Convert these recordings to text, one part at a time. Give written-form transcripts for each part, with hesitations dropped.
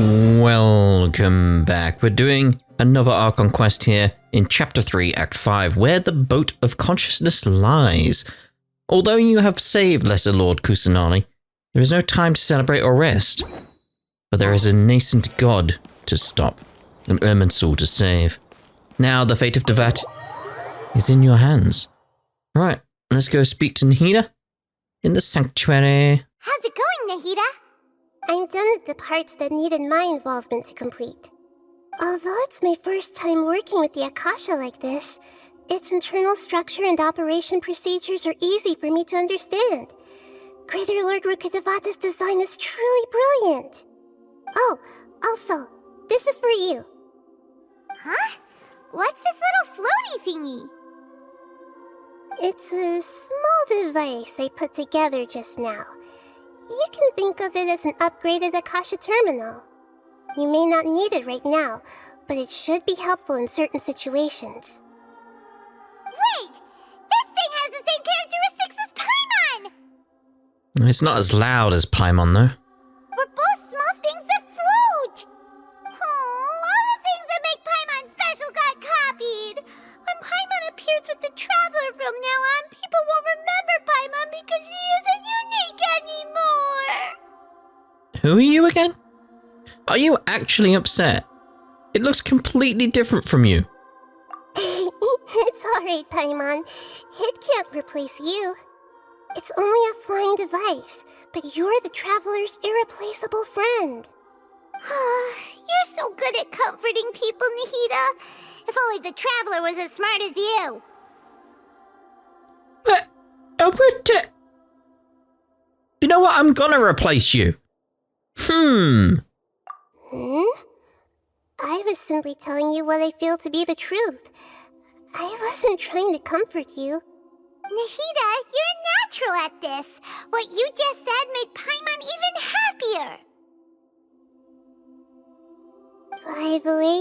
Welcome back. We're doing another Archon Quest here in Chapter 3, Act 5, Where the Boat of Consciousness Lies. Although you have saved Lesser Lord Kusanali, there is no time to celebrate or rest. But there is a nascent god to stop, an Irminsul to save. Now the fate of Teyvat is in your hands. Right, let's go speak to Nahida in the sanctuary. How's it going, Nahida? I'm done with the parts that needed my involvement to complete. Although it's my first time working with the Akasha like this, its internal structure and operation procedures are easy for me to understand. Greater Lord Rukkhadevata's design is truly brilliant. Oh, also, this is for you. Huh? What's this little floaty thingy? It's a small device I put together just now. You can think of it as an upgraded Akasha terminal. You may not need it right now, but it should be helpful in certain situations. Wait! This thing has the same characteristics as Paimon! It's not as loud as Paimon, though. We're both small things that float! Oh, all the things that make Paimon special got copied! When Paimon appears with the Traveler from now on, people won't remember Paimon because she isn't unique anymore! Who are you again? Are you actually upset? It looks completely different from you. It's alright, Paimon. It can't replace you. It's only a flying device, but you're the Traveler's irreplaceable friend. You're so good at comforting people, Nahida. If only the Traveler was as smart as you. But, you know what? I'm gonna replace you. I was simply telling you what I feel to be the truth. I wasn't trying to comfort you. Nahida, you're natural at this. What you just said made Paimon even happier. By the way,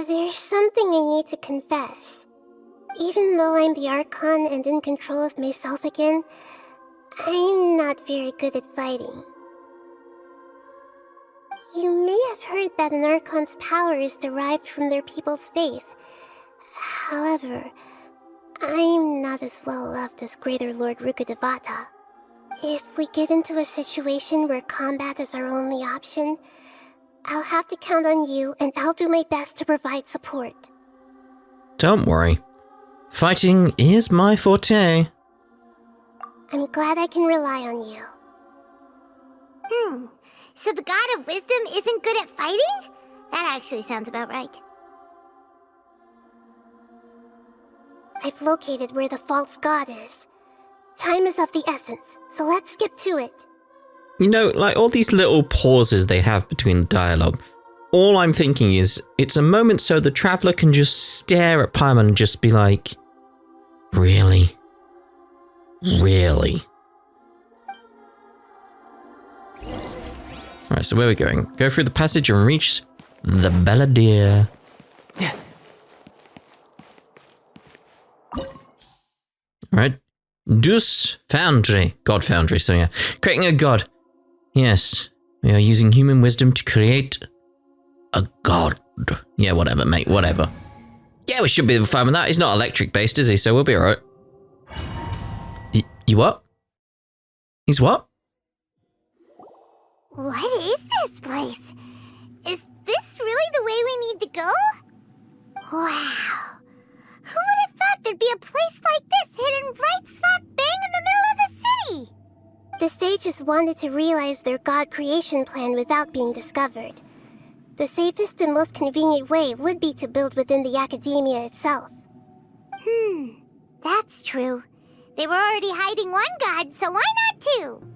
there's something I need to confess. Even though I'm the Archon and in control of myself again, I'm not very good at fighting. You may have heard that an Archon's power is derived from their people's faith. However, I'm not as well loved as Greater Lord Rukkhadevata. If we get into a situation where combat is our only option, I'll have to count on you, and I'll do my best to provide support. Don't worry. Fighting is my forte. I'm glad I can rely on you. So the God of Wisdom isn't good at fighting? That actually sounds about right. I've located where the false god is. Time is of the essence, so let's skip to it. You know, like all these little pauses they have between dialogue, all I'm thinking is, it's a moment so the Traveler can just stare at Paimon and just be like, really? Really? Right, so where are we going? Go through the passage and reach the Balladeer. Alright. Dus Foundry. God Foundry, so yeah. Creating a god. Yes. We are using human wisdom to create a god. Yeah, whatever, mate, whatever. Yeah, we should be fine with that. He's not electric based, is he? So we'll be alright. You what? He's what? What is this place? Is this really the way we need to go? Wow. Who would have thought there'd be a place like this hidden right slap bang in the middle of the city? The sages wanted to realize their god creation plan without being discovered. The safest and most convenient way would be to build within the academia itself. That's true. They were already hiding one god, so why not two?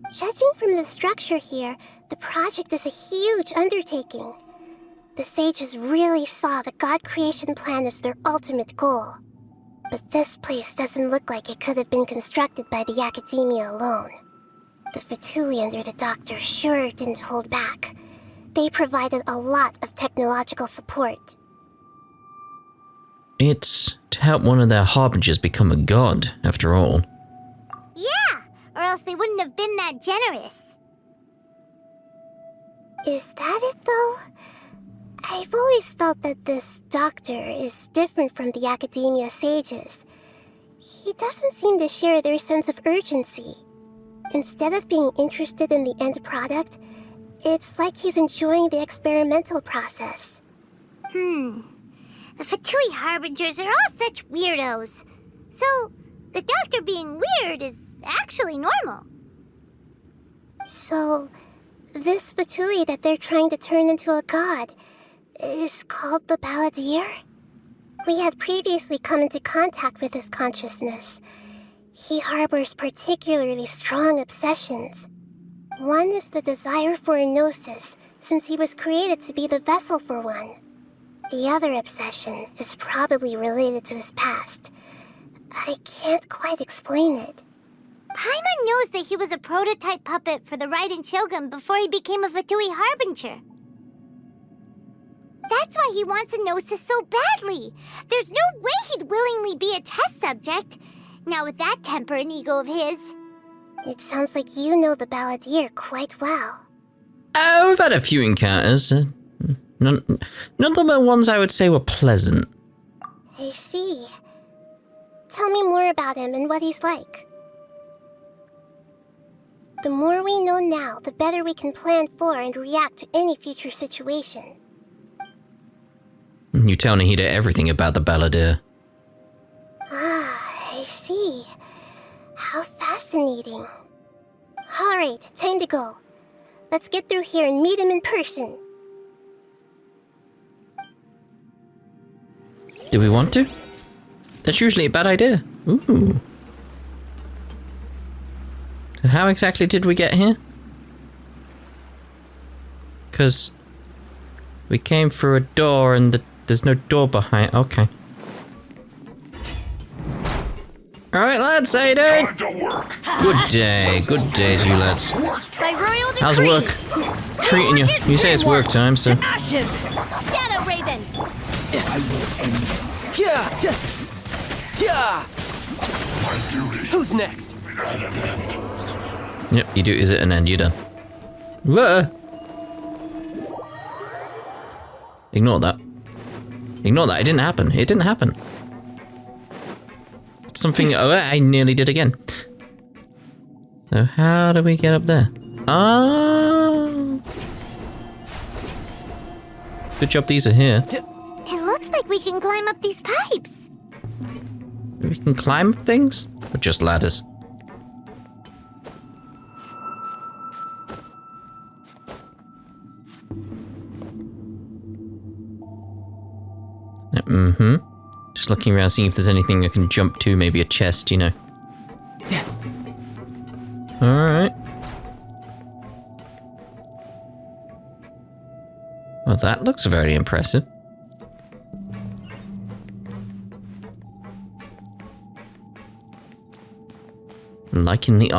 Judging from the structure here, the project is a huge undertaking. The sages really saw the god creation plan as their ultimate goal. But this place doesn't look like it could have been constructed by the academia alone. The Fatui under the Doctor sure didn't hold back. They provided a lot of technological support. It's to help one of their harbingers become a god, after all. Yeah, or else they wouldn't have been that generous. Is that it, though? I've always felt that this doctor is different from the academia sages. He doesn't seem to share their sense of urgency. Instead of being interested in the end product, it's like he's enjoying the experimental process. The Fatui Harbingers are all such weirdos. So, the doctor being weird is actually normal. So, this Fatui that they're trying to turn into a god is called the Balladeer? We had previously come into contact with his consciousness. He harbors particularly strong obsessions. One is the desire for a gnosis, since he was created to be the vessel for one. The other obsession is probably related to his past. I can't quite explain it. Paimon knows that he was a prototype puppet for the Raiden Shogun before he became a Fatui Harbinger. That's why he wants a gnosis so badly. There's no way he'd willingly be a test subject. Now with that temper and ego of his. It sounds like you know the Balladeer quite well. We've had a few encounters. None of them are ones I would say were pleasant. I see. Tell me more about him and what he's like. The more we know now, the better we can plan for and react to any future situation. You tell Nahida everything about the Balladeer. Ah, I see. How fascinating. Alright, time to go. Let's get through here and meet him in person. Do we want to? That's usually a bad idea. Ooh. So how exactly did we get here? Because we came through a door and there's no door behind. Okay. Alright, lads, how you doing? Good day to you, lads. By royal decree. How's work treating you? You say it's work time, so. Ashes! Shadow Raven! Who's next? Yep, you do. Is it an end? You're done. Whoa. Ignore that. Ignore that. It didn't happen. It didn't happen. Something. Oh, I nearly did again. So how do we get up there? Oh. Good job these are here. It looks like we can climb up these pipes. We can climb up things? Or just ladders? Mm-hmm. Just looking around, seeing if there's anything I can jump to. Maybe a chest, you know. Alright. Well, that looks very impressive. Liking the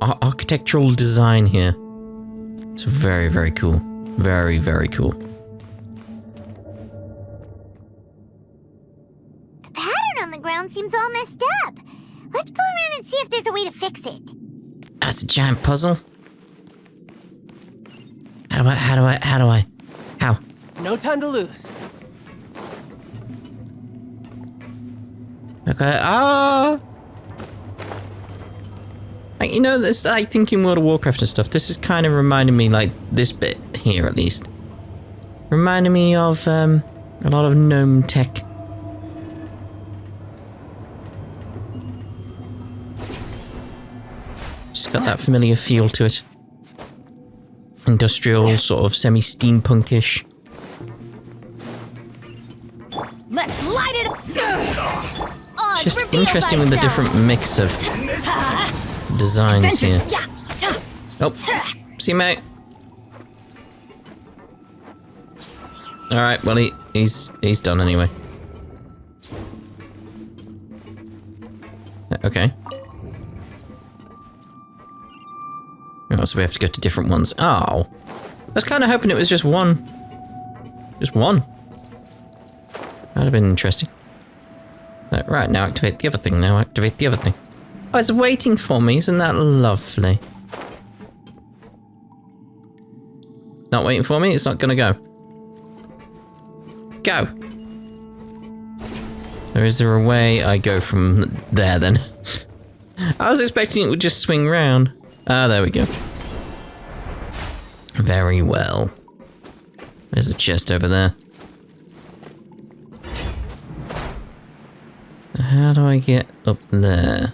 architectural design here. It's very, very cool. Very, very cool. The pattern on the ground seems all messed up. Let's go around and see if there's a way to fix it. That's a giant puzzle. How? No time to lose. Okay, Like, you know, this, like, thinking World of Warcraft and stuff, this is kind of reminding me, like, this bit here, at least. Reminding me of, a lot of gnome tech. Just got that familiar feel to it. Industrial, sort of semi-steampunkish. Let's light it up! It's just interesting with the different mix of designs here. Oh, see, mate. Alright, well, he's done anyway. Okay. Oh, so we have to go to different ones. Oh. I was kind of hoping it was just one. Just one. That'd have been interesting. Right, now activate the other thing. Now activate the other thing. Oh, it's waiting for me. Isn't that lovely? Not waiting for me? It's not gonna go. Go! Or is there a way I go from there then? I was expecting it would just swing round. Ah, there we go. Very well. There's a chest over there. How do I get up there?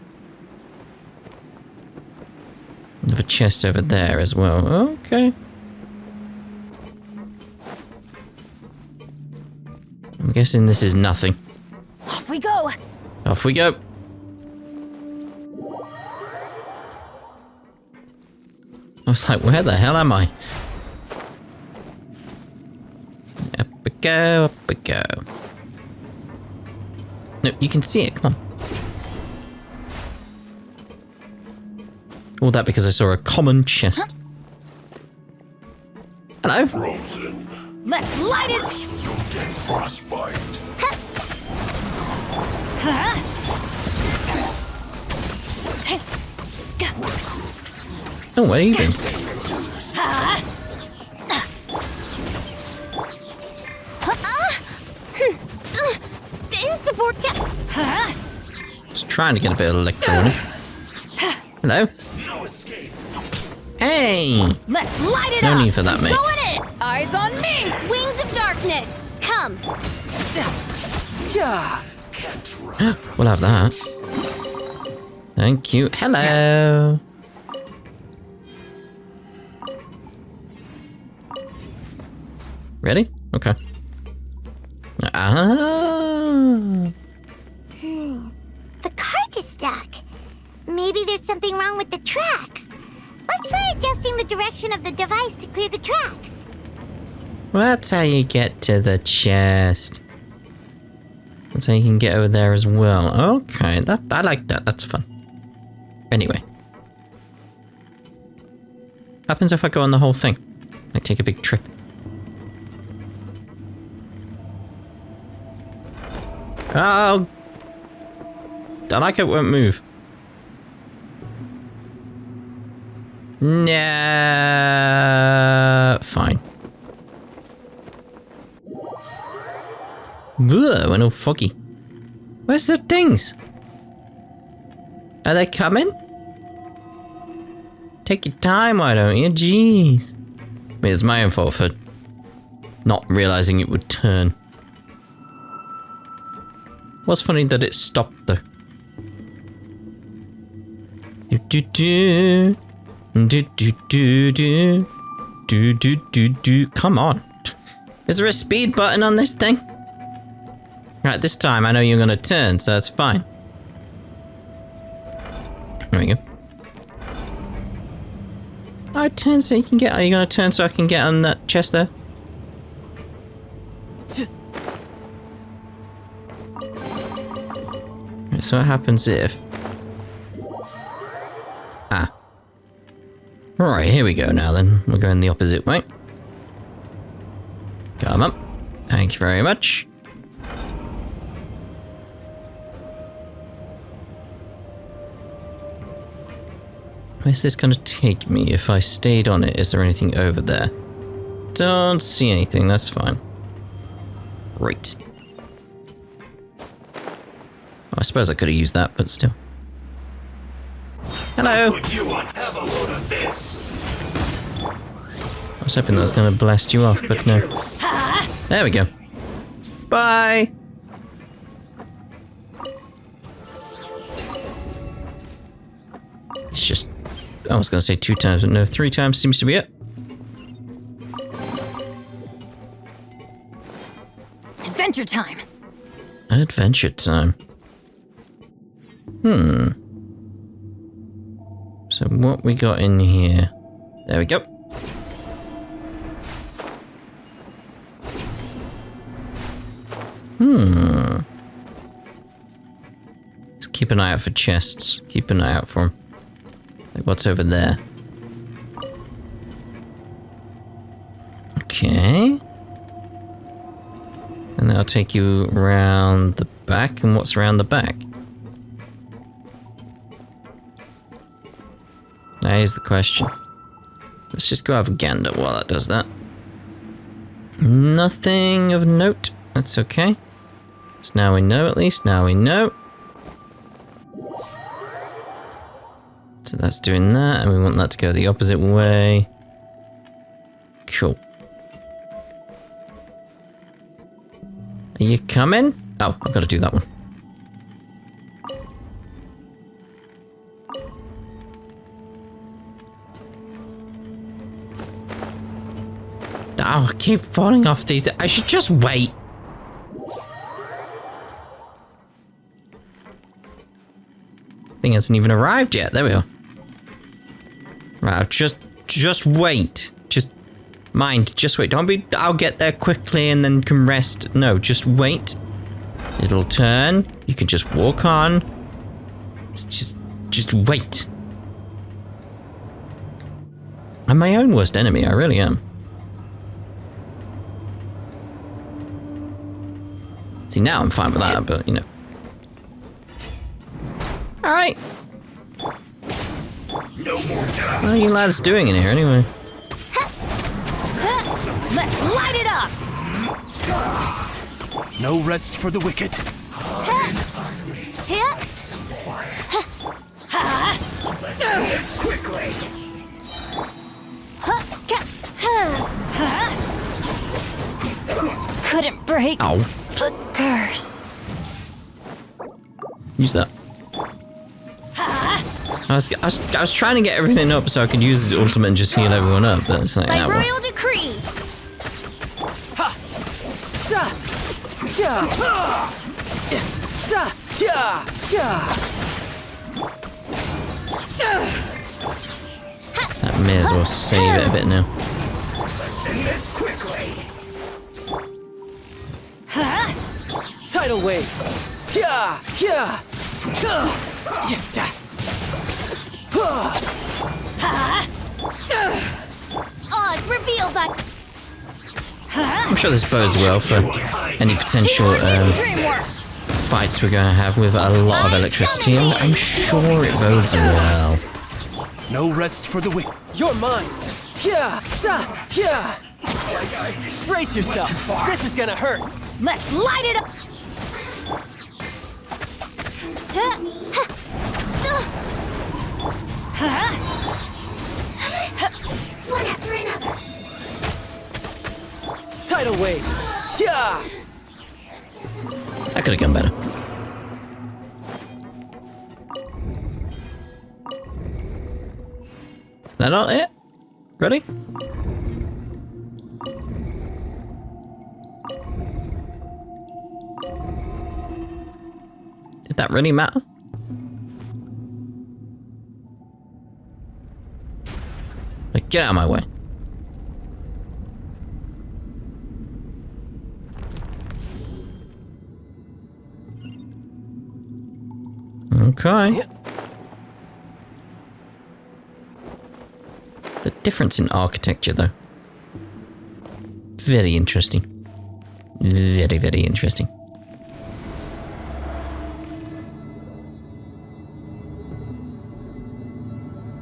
There's a chest over there as well. Okay. I'm guessing this is nothing. Off we go. Off we go. I was like, where the hell am I? Up we go, up we go. No, you can see it, come on. All that because I saw a common chest. Hello? Frozen. Let's light it. First you'll get frostbite. Oh, where are you been? Just trying to get a bit of electronic. Hello? No escape. Hey! Let's light it No up. need for that, mate. Going in. Eyes on me. Wings of darkness, come. Can't run. We'll have that. Thank you. Hello! Ready? Okay. Ah! The cart is stuck. Maybe there's something wrong with the tracks. Let's try adjusting the direction of the device to clear the tracks. That's how you get to the chest. That's how you can get over there as well. Okay, I like that. That's fun. Anyway. Happens if I go on the whole thing. I take a big trip. Oh! I like it won't move. Nah, fine. Ugh, went all foggy. Where's the things? Are they coming? Take your time, why don't you? Jeez. I mean, it's my own fault for not realizing it would turn. Was funny that it stopped though. Do do do do do do do do do do. Come on! Is there a speed button on this thing? Right, this time I know you're gonna turn, so that's fine. There we go. Oh, turn so you can get. Are you gonna turn so I can get on that chest there? So what happens if... Ah. Alright, here we go now then. We're going the opposite way. Come up. Thank you very much. Where's this going to take me if I stayed on it? Is there anything over there? Don't see anything, that's fine. Right. I suppose I could have used that, but still. Hello! Put you on. Have a load of this. I was hoping that was going to blast you off, but no. There we go. Bye! It's just... I was going to say 2 times, but no, 3 times seems to be it. Adventure time. Adventure time. So what we got in here? There we go. Let's keep an eye out for chests. Keep an eye out for them. Like what's over there? Okay. And that'll take you around the back. And what's around the back? That is the question. Let's just go have a gander while that does that. Nothing of note. That's okay. So now we know, at least. Now we know. So that's doing that, and we want that to go the opposite way. Cool. Are you coming? Oh, I've got to do that one. Oh, I keep falling off these. I should just wait. Thing hasn't even arrived yet. There we are. Right, just wait. Just wait. Don't be. I'll get there quickly and then can rest. No, just wait. It'll turn. You can just walk on. It's just wait. I'm my own worst enemy. I really am. See, now I'm fine with that, but you know. All right. No more doubt. What are you lads doing in here anyway? Let's light it up! No rest for the wicked. Let's do this quickly. Couldn't break Oh, the curse. use that. I was trying to get everything up so I could use his ultimate and just heal everyone up, but it's like By that one. royal decree. I may as well save it a bit now. Let's end this quickly. Tidal wave. Oz, reveal that. I'm sure this bodes well for any potential Dreamwork. fights we're going to have with a lot of electricity. I'm sure it bodes well. No rest for the wicked. You're mine. Brace yourself. This is gonna hurt. Let's light it up. One after another. Tidal wave. I could have done better. Is that not it? Ready? Did that really matter? Like, get out of my way. Okay. The difference in architecture, though. Very interesting. Very, very interesting.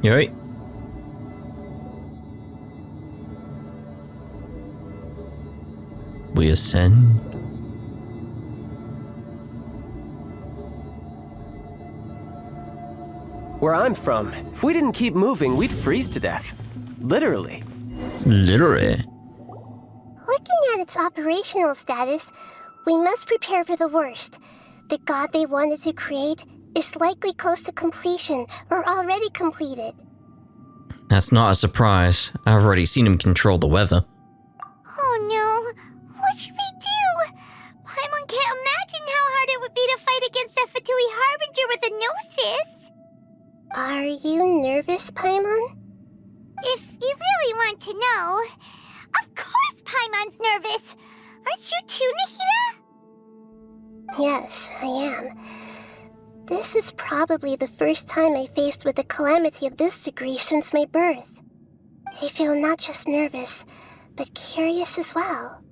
You alright? We ascend. Where I'm from, if we didn't keep moving, we'd freeze to death. Literally. Literally. Looking at its operational status, we must prepare for the worst. The god they wanted to create is likely close to completion or already completed. That's not a surprise. I've already seen him control the weather. Oh no, what should we do? Paimon can't imagine how hard it would be to fight against a Fatui Harbinger with a Gnosis. Are you nervous, Paimon? If you really want to know, of course Paimon's nervous. Aren't you too, Nahida? Yes, I am. This is probably the first time I faced with a calamity of this degree since my birth. I feel not just nervous, but curious as well.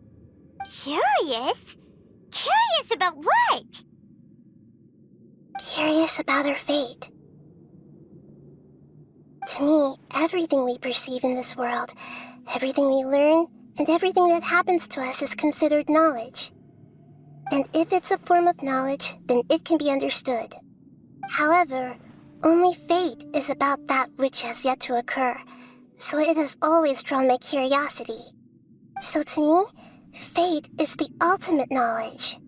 Curious? Curious about what? Curious about our fate. To me, everything we perceive in this world, everything we learn, and everything that happens to us is considered knowledge. And if it's a form of knowledge, then it can be understood. However, only fate is about that which has yet to occur, so it has always drawn my curiosity. So to me, fate is the ultimate knowledge.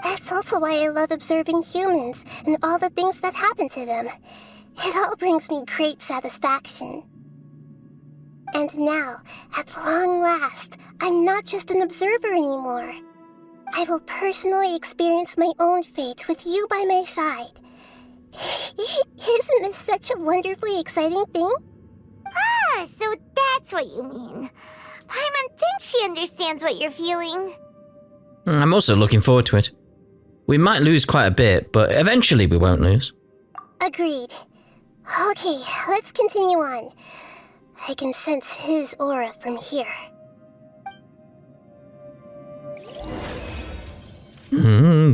That's also why I love observing humans and all the things that happen to them. It all brings me great satisfaction. And now, at long last, I'm not just an observer anymore. I will personally experience my own fate with you by my side. Isn't this such a wonderfully exciting thing? Ah, so that's what you mean. Paimon thinks she understands what you're feeling. I'm also looking forward to it. We might lose quite a bit, but eventually we won't lose. Agreed. Okay, let's continue on. I can sense his aura from here.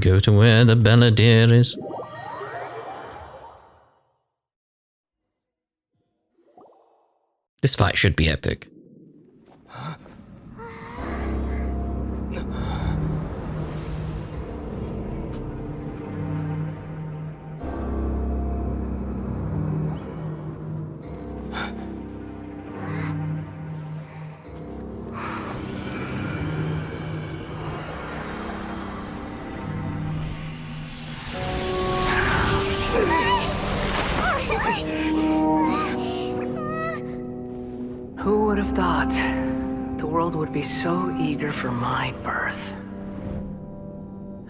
Go to where the Balladeer is. This fight should be epic. Who would have thought the world would be so eager for my birth?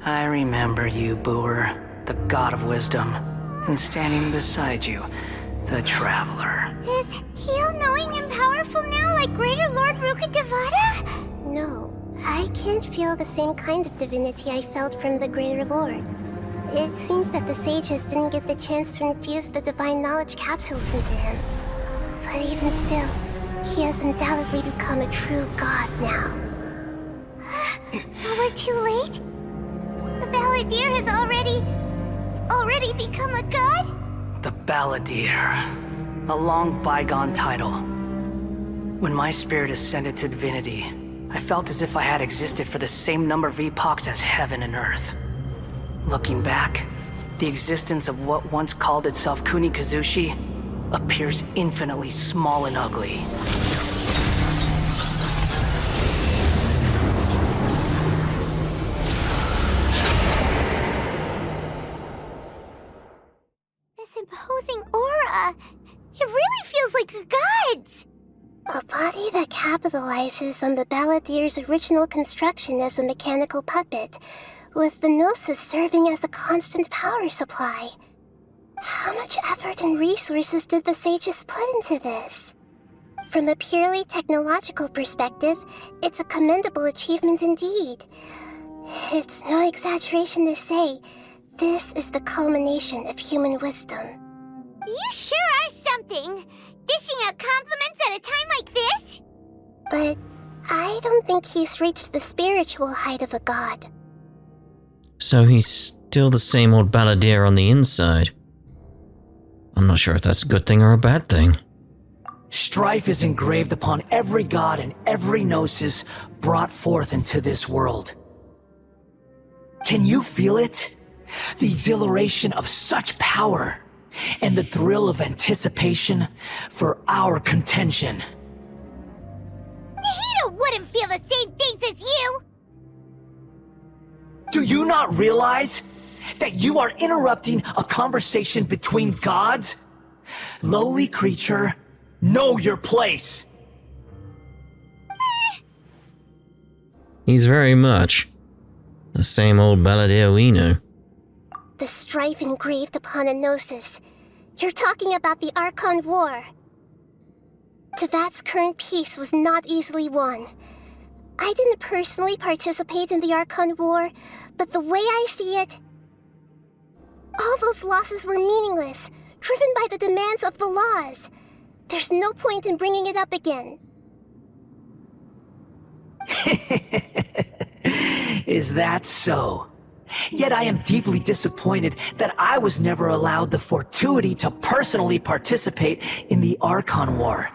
I remember you, Booer, the god of wisdom, and standing beside you, the traveler. Is he all-knowing and powerful now like Greater Lord Rukkhadevata? No, I can't feel the same kind of divinity I felt from the Greater Lord. It seems that the sages didn't get the chance to infuse the divine knowledge capsules into him. But even still, he has undoubtedly become a true god now. So we're too late? The Balladeer has already become a god? The Balladeer. A long bygone title. When my spirit ascended to divinity, I felt as if I had existed for the same number of epochs as heaven and earth. Looking back, the existence of what once called itself Kunikazushi appears infinitely small and ugly. This imposing aura, it really feels like the gods! A body that capitalizes on the Balladeer's original construction as a mechanical puppet, with the Gnosis serving as a constant power supply. How much effort and resources did the sages put into this? From a purely technological perspective, it's a commendable achievement indeed. It's no exaggeration to say, this is the culmination of human wisdom. You sure are something! Dishing out compliments at a time like this? But I don't think he's reached the spiritual height of a god. So he's still the same old Balladeer on the inside. I'm not sure if that's a good thing or a bad thing. Strife is engraved upon every god and every gnosis brought forth into this world. Can you feel it? The exhilaration of such power, and the thrill of anticipation for our contention. Nahida wouldn't feel the same things as you! Do you not realize that you are interrupting a conversation between gods? Lowly creature, know your place. He's very much the same old Balladeer we know. The strife engraved upon a Gnosis. You're talking about the Archon War. Teyvat's current peace was not easily won. I didn't personally participate in the Archon War, but the way I see it, all those losses were meaningless, driven by the demands of the laws. There's no point in bringing it up again. Is that so? Yet I am deeply disappointed that I was never allowed the fortuity to personally participate in the Archon War.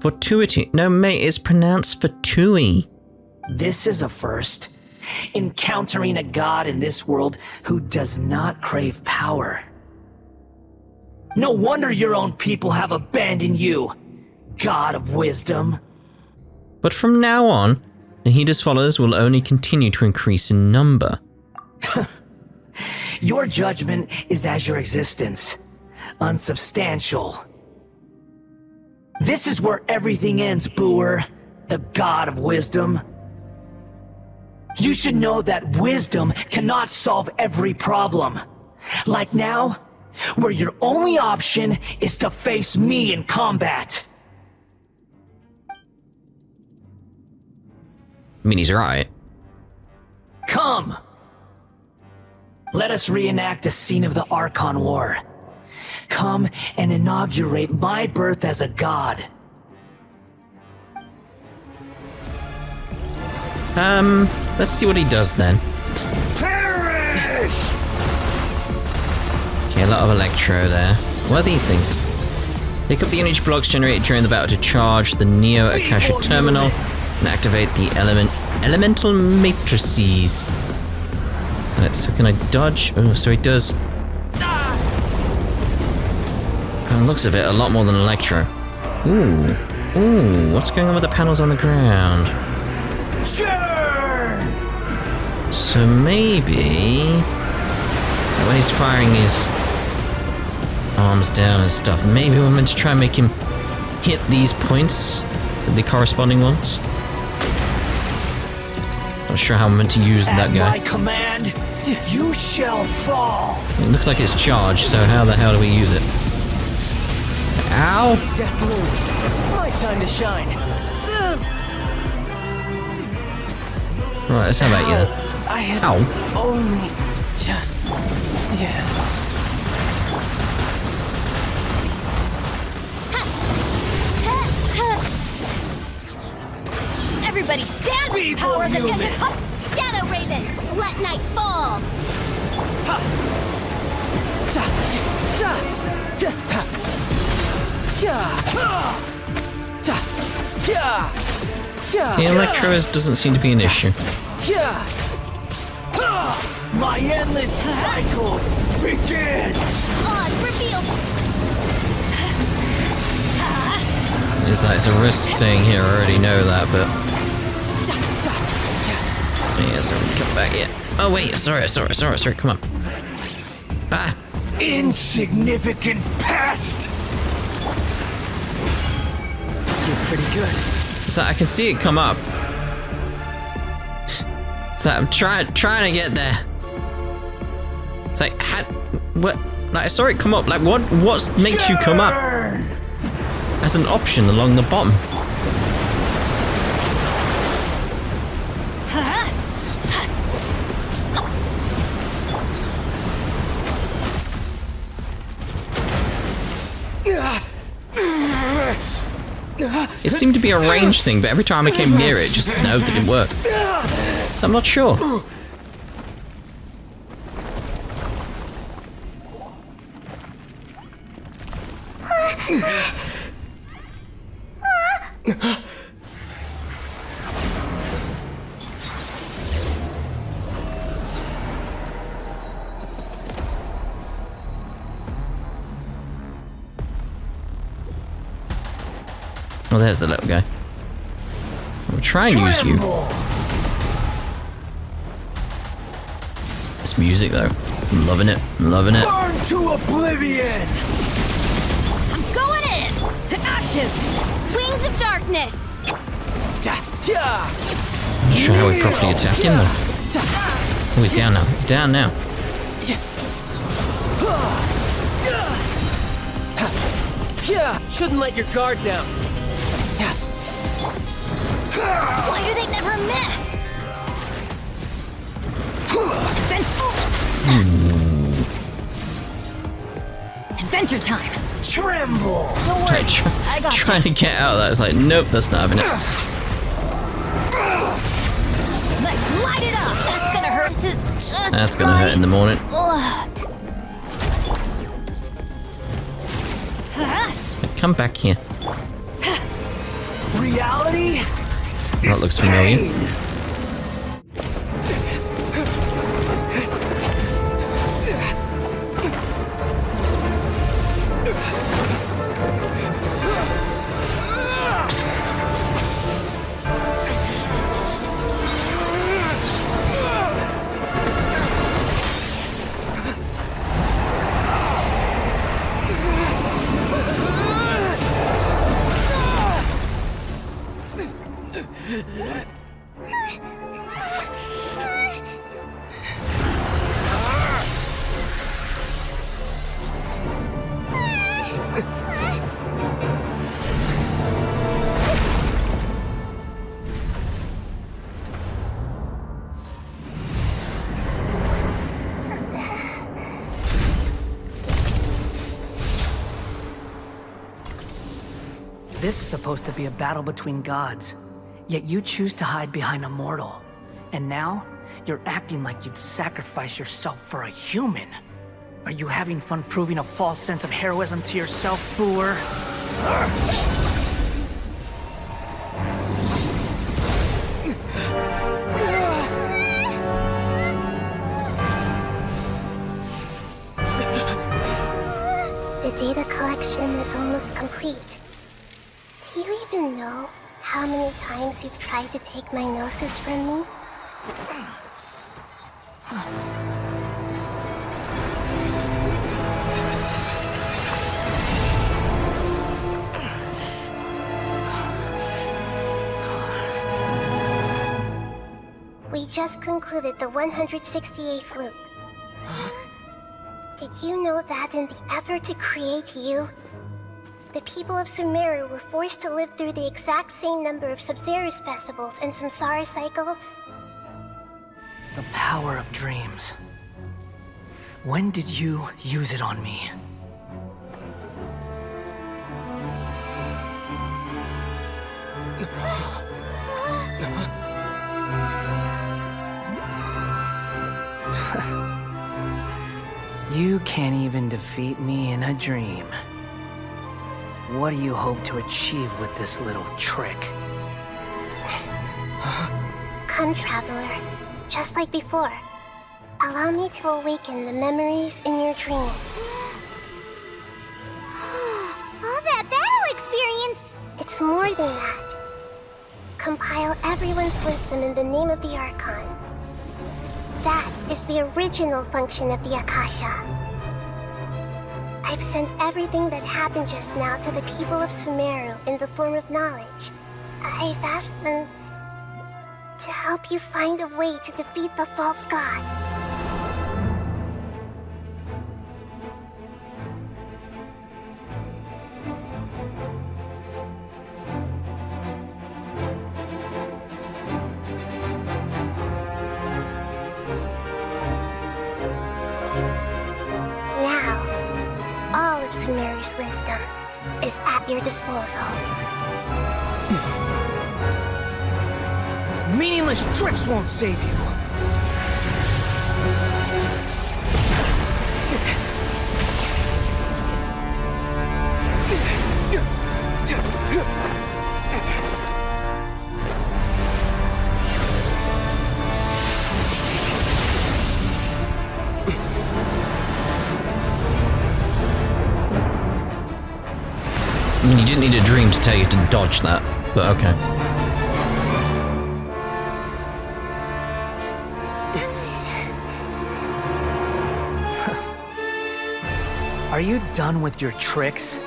Fortuity. No, mate, it's pronounced Fatui. This is a first. Encountering a god in this world who does not crave power. No wonder your own people have abandoned you, god of wisdom. But from now on, Nahida's followers will only continue to increase in number. Your judgment is as your existence, unsubstantial. This is where everything ends, Booer, the god of wisdom. You should know that wisdom cannot solve every problem. Like now, where your only option is to face me in combat. I mean, he's right. Come! Let us reenact a scene of the Archon War. Come and inaugurate my birth as a god. Let's see what he does then. Perish! Okay, a lot of electro there. What are these things? Pick up the energy blocks generated during the battle to charge the Neo Akasha terminal and activate the elemental matrices. So can I dodge? Oh, so he does. From the looks of it, a lot more than electro. Ooh, what's going on with the panels on the ground? Sure! So maybe when he's firing his arms down and stuff, maybe we're meant to try and make him hit these points, the corresponding ones. Not sure how I'm meant to use that guy. At my command, you shall fall. It looks like it's charged, so how the hell do we use it? Ow! Death looms. My time to shine. Right, let's have at you then. I had Ow. only just... Yeah. Everybody stand! Feeble Power of the human. desert! Huh. Shadow Raven, let night fall. The electro doesn't seem to be an issue. My endless cycle begins. Odd reveal. Is that it's a risk staying here? I already know that, but yeah, so come back here. Oh wait, sorry, come on. Ah, Insignificant pest. You're pretty good. so I can see it come up. So I'm trying to get there. It's like, what? Like I saw it come up. Like what makes you come up as an option along the bottom? It seemed to be a range thing, but every time I came near it, just no, it didn't work. So I'm not sure. Oh, there's the little guy. We'll try and use you. This music, though. I'm loving it. Burn to oblivion. I'm going in! To ashes! Wings of darkness. I'm not sure how we properly attack him, though. Oh, he's down now. He's down now. Shouldn't let your guard down. Why do they never miss? Adventure time! Tremble. Don't worry, I got Trying to get out of that. It's like, nope, that's not happening. Let's light it up! That's gonna hurt. This is just That's gonna hurt in the morning. Ugh. Come back here. reality? That looks familiar. This is supposed to be a battle between gods, yet you choose to hide behind a mortal. And now, you're acting like you'd sacrifice yourself for a human. Are you having fun proving a false sense of heroism to yourself, Booer? The data collection is almost complete. Do you even know how many times you've tried to take my gnosis from me? We just concluded the 168th loop. Did you know that in the effort to create you, the people of Sumeru were forced to live through the exact same number of Sub-Zerus festivals and Samsara cycles? The power of dreams. When did you use it on me? You can't even defeat me in a dream. What do you hope to achieve with this little trick? Come, Traveler. Just like before. Allow me to awaken the memories in your dreams. All that battle experience! It's more than that. Compile everyone's wisdom in the name of the Archon. That is the original function of the Akasha. I've sent everything that happened just now to the people of Sumeru in the form of knowledge. I've asked them to help you find a way to defeat the false god. Sumeru's wisdom is at your disposal. Meaningless tricks won't save you. You didn't need a dream to tell you to dodge that, but okay. Are you done with your tricks?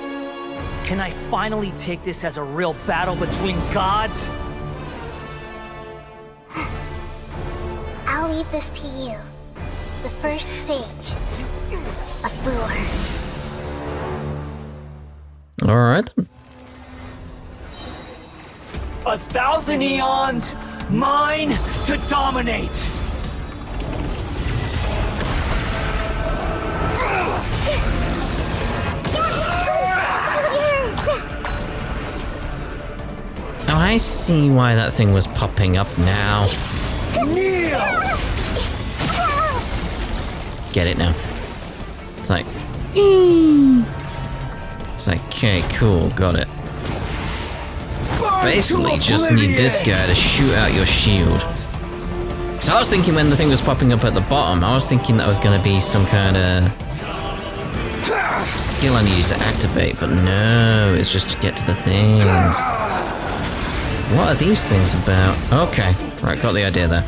Can I finally take this as a real battle between gods? I'll leave this to you, the first sage of Booer. Alright then. 1,000 eons, mine to dominate! Oh, I see why that thing was popping up now. Get it now. It's like... It's like, okay, cool, got it. basically just need this guy to shoot out your shield. So I was thinking when the thing was popping up at the bottom, I was thinking that was going to be some kind of skill I needed to activate, but no, it's just to get to the things. What are these things about? Okay, right, got the idea there.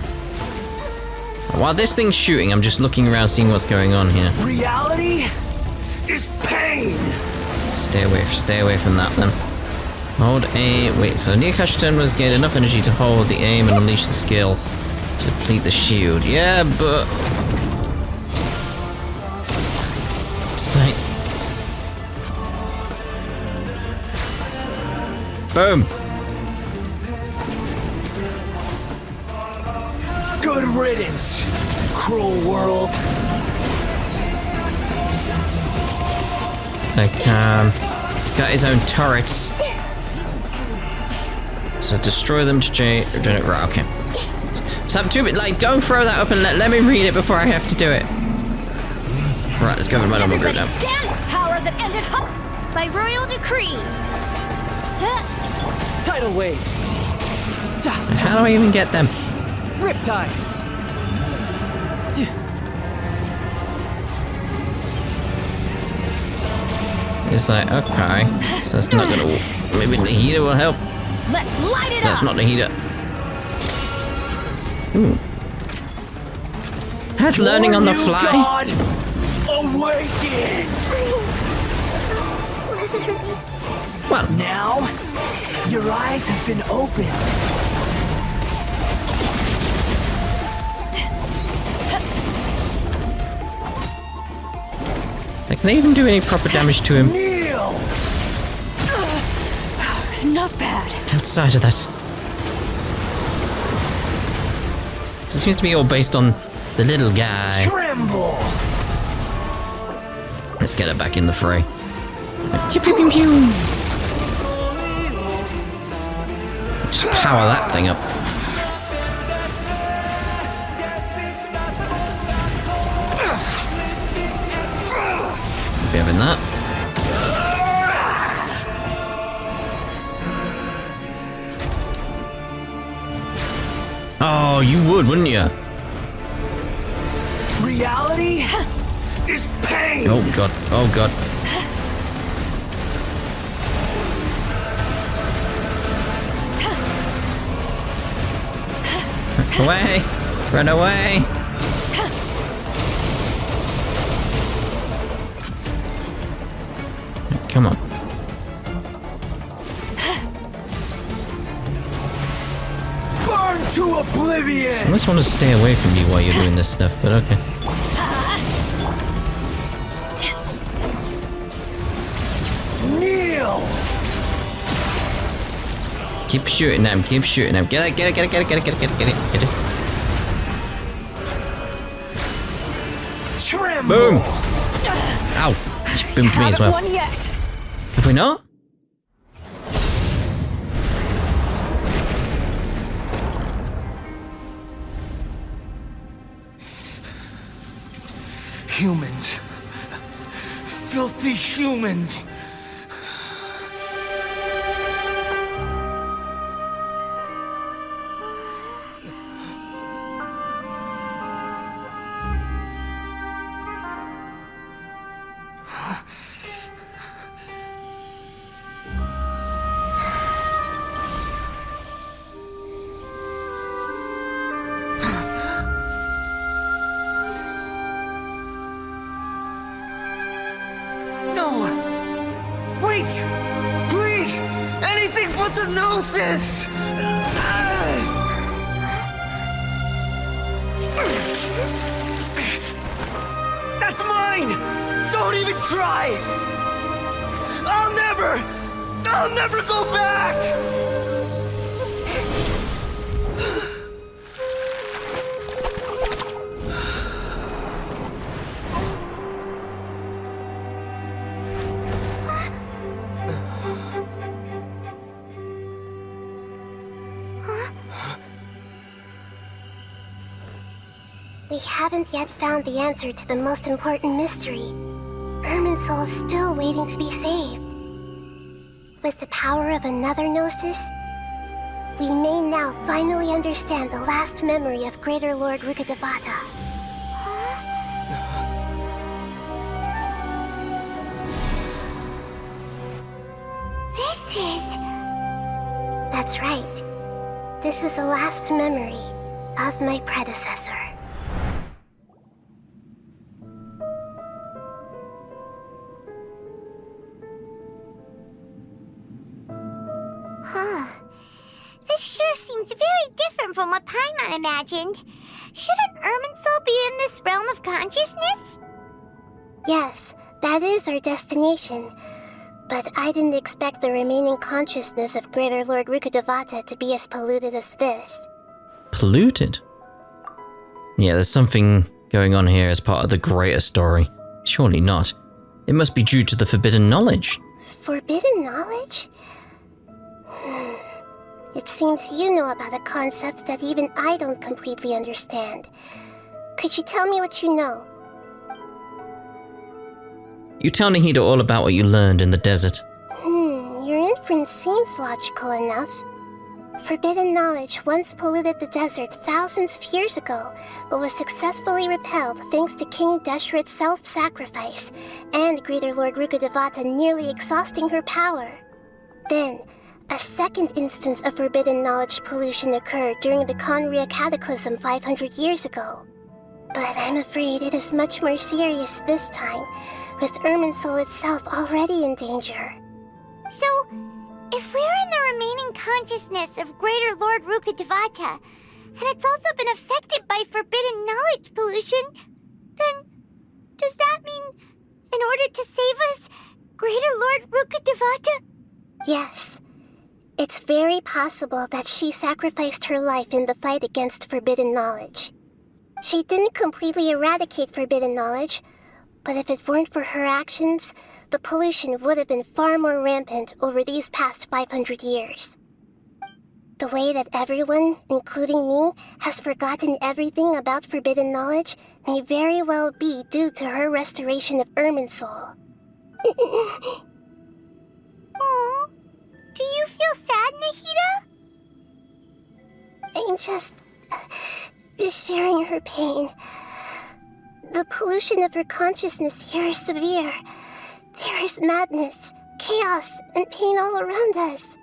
While this thing's shooting, I'm just looking around seeing what's going on here. Reality is pain. Stay away from that then. Hold A. Wait, so near Cash turn was gain enough energy to hold the aim and unleash the skill to deplete the shield. Yeah, but. Sight. Boom. Good riddance, cruel world. It's like, he's got his own turrets. So destroy them to generate. Right, okay. So I'm too bit like, don't throw that up and let me read it before I have to do it. Right, let's go with my normal group now. Stand! Power that ended by royal decree. Tidal wave. And how do I even get them? Riptide. It's like, okay, so that's not gonna. Maybe Nahida will help. Let's light it That's up. not Nahida. Ooh. That's learning on the fly. God awakens. Well, Now, your eyes have been opened. can I even do any proper damage to him Kneel. Not bad. outside of that? It seems to be all based on the little guy. Tremble. Let's get it back in the fray. Pew, pew, pew, pew. Just power that thing up. Be having that. Oh, you would, wouldn't you? Reality is pain. Oh god, oh god. Away! Run away! Come on. Burn to oblivion. I almost want to stay away from you while you're doing this stuff, but okay. Kneel. Keep shooting them, keep shooting them. Get it, get it, get it, get it, get it, get it, get it, get it, get it. Tremble. Boom! Ow! She boomed me as well. Haven't won yet. Have we not? Humans. Filthy humans. Please! Anything but the gnosis! That's mine! Don't even try! I'll never go back! We haven't yet found the answer to the most important mystery. Irminsul is still waiting to be saved. With the power of another gnosis, We may now finally understand the last memory of Greater Lord Rukkhadevata. This is... That's right. This is the last memory of my predecessor. Huh. This sure seems very different from what Paimon imagined. Shouldn't Irminsul be in this realm of consciousness? Yes, that is our destination. But I didn't expect the remaining consciousness of Greater Lord Rukkhadevata to be as polluted as this. Polluted? Yeah, there's something going on here as part of the greater story. Surely not. It must be due to the forbidden knowledge. Forbidden knowledge? It seems you know about a concept that even I don't completely understand. Could you tell me what you know? You tell Nahida all about what you learned in the desert. Your inference seems logical enough. Forbidden knowledge once polluted the desert thousands of years ago, but was successfully repelled thanks to King Deshret's self-sacrifice, and Greater Lord Rukkhadevata nearly exhausting her power. Then, a second instance of forbidden knowledge pollution occurred during the Conria Cataclysm 500 years ago. But I'm afraid it is much more serious this time, with Irminsul itself already in danger. So, if we're in the remaining consciousness of Greater Lord Rukkhadevata, and it's also been affected by forbidden knowledge pollution, then does that mean, in order to save us, Greater Lord Rukkhadevata? Yes. It's very possible that she sacrificed her life in the fight against forbidden knowledge. She didn't completely eradicate forbidden knowledge, but if it weren't for her actions, the pollution would have been far more rampant over these past 500 years. The way that everyone, including me, has forgotten everything about forbidden knowledge may very well be due to her restoration of Irminsul. Aww. Do you feel sad, Nahida? I'm just sharing her pain. The pollution of her consciousness here is severe. There is madness, chaos, and pain all around us.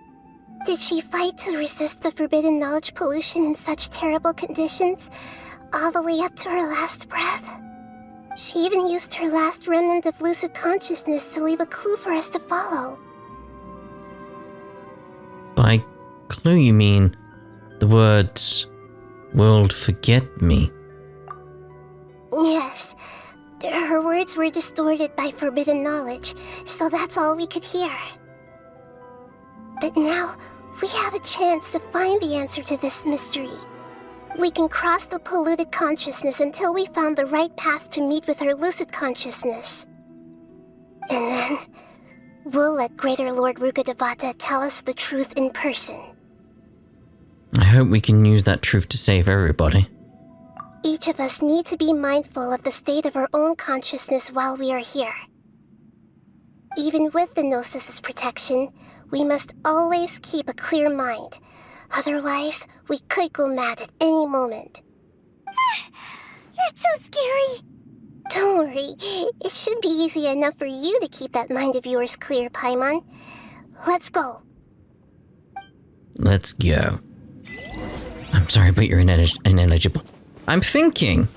Did she fight to resist the forbidden knowledge pollution in such terrible conditions, all the way up to her last breath? She even used her last remnant of lucid consciousness to leave a clue for us to follow. By clue, you mean the words, "World forget me"? Yes. Her words were distorted by forbidden knowledge, so that's all we could hear. But now, we have a chance to find the answer to this mystery. We can cross the polluted consciousness until we found the right path to meet with her lucid consciousness. And then, we'll let Greater Lord Rukkhadevata tell us the truth in person. I hope we can use that truth to save everybody. Each of us need to be mindful of the state of our own consciousness while we are here. Even with the Gnosis' protection, we must always keep a clear mind. Otherwise, we could go mad at any moment. That's so scary. Don't worry, it should be easy enough for you to keep that mind of yours clear, Paimon. Let's go. Let's go. I'm sorry, but you're ineligible. I'm thinking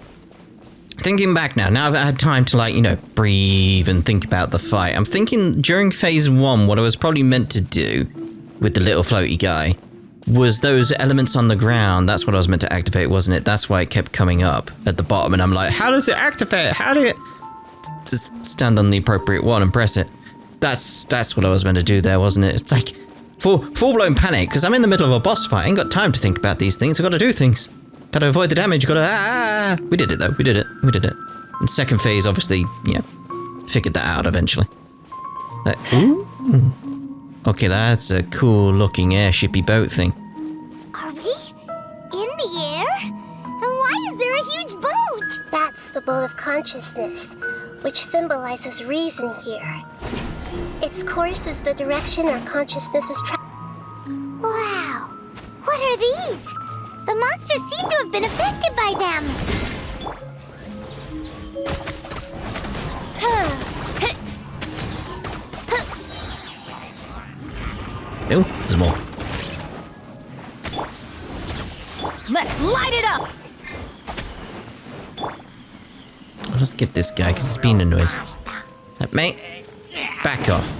back now I've had time to, breathe and think about the fight. I'm thinking during phase 1, what I was probably meant to do with the little floaty guy was those elements on the ground. That's what I was meant to activate, wasn't it? That's why it kept coming up at the bottom, and I'm like, how does it activate? How do it... Just stand on the appropriate one and press it. That's what I was meant to do there, wasn't it? It's like full-blown panic, because I'm in the middle of a boss fight. I ain't got time to think about these things. I've got to do things. Got to avoid the damage. Got to... We did it, though. We did it. And second phase, obviously, figured that out eventually. Ooh. Okay, that's a cool-looking airshipy boat thing. Are we in the air? And why is there a huge boat? That's the boat of consciousness, which symbolizes reason here. Its course is the direction our consciousness is traveling. Wow, what these? The monsters seem to have been affected by them. Oh, there's more. Let's light it up! I'll just skip this guy because he's being annoying. Mate, back off.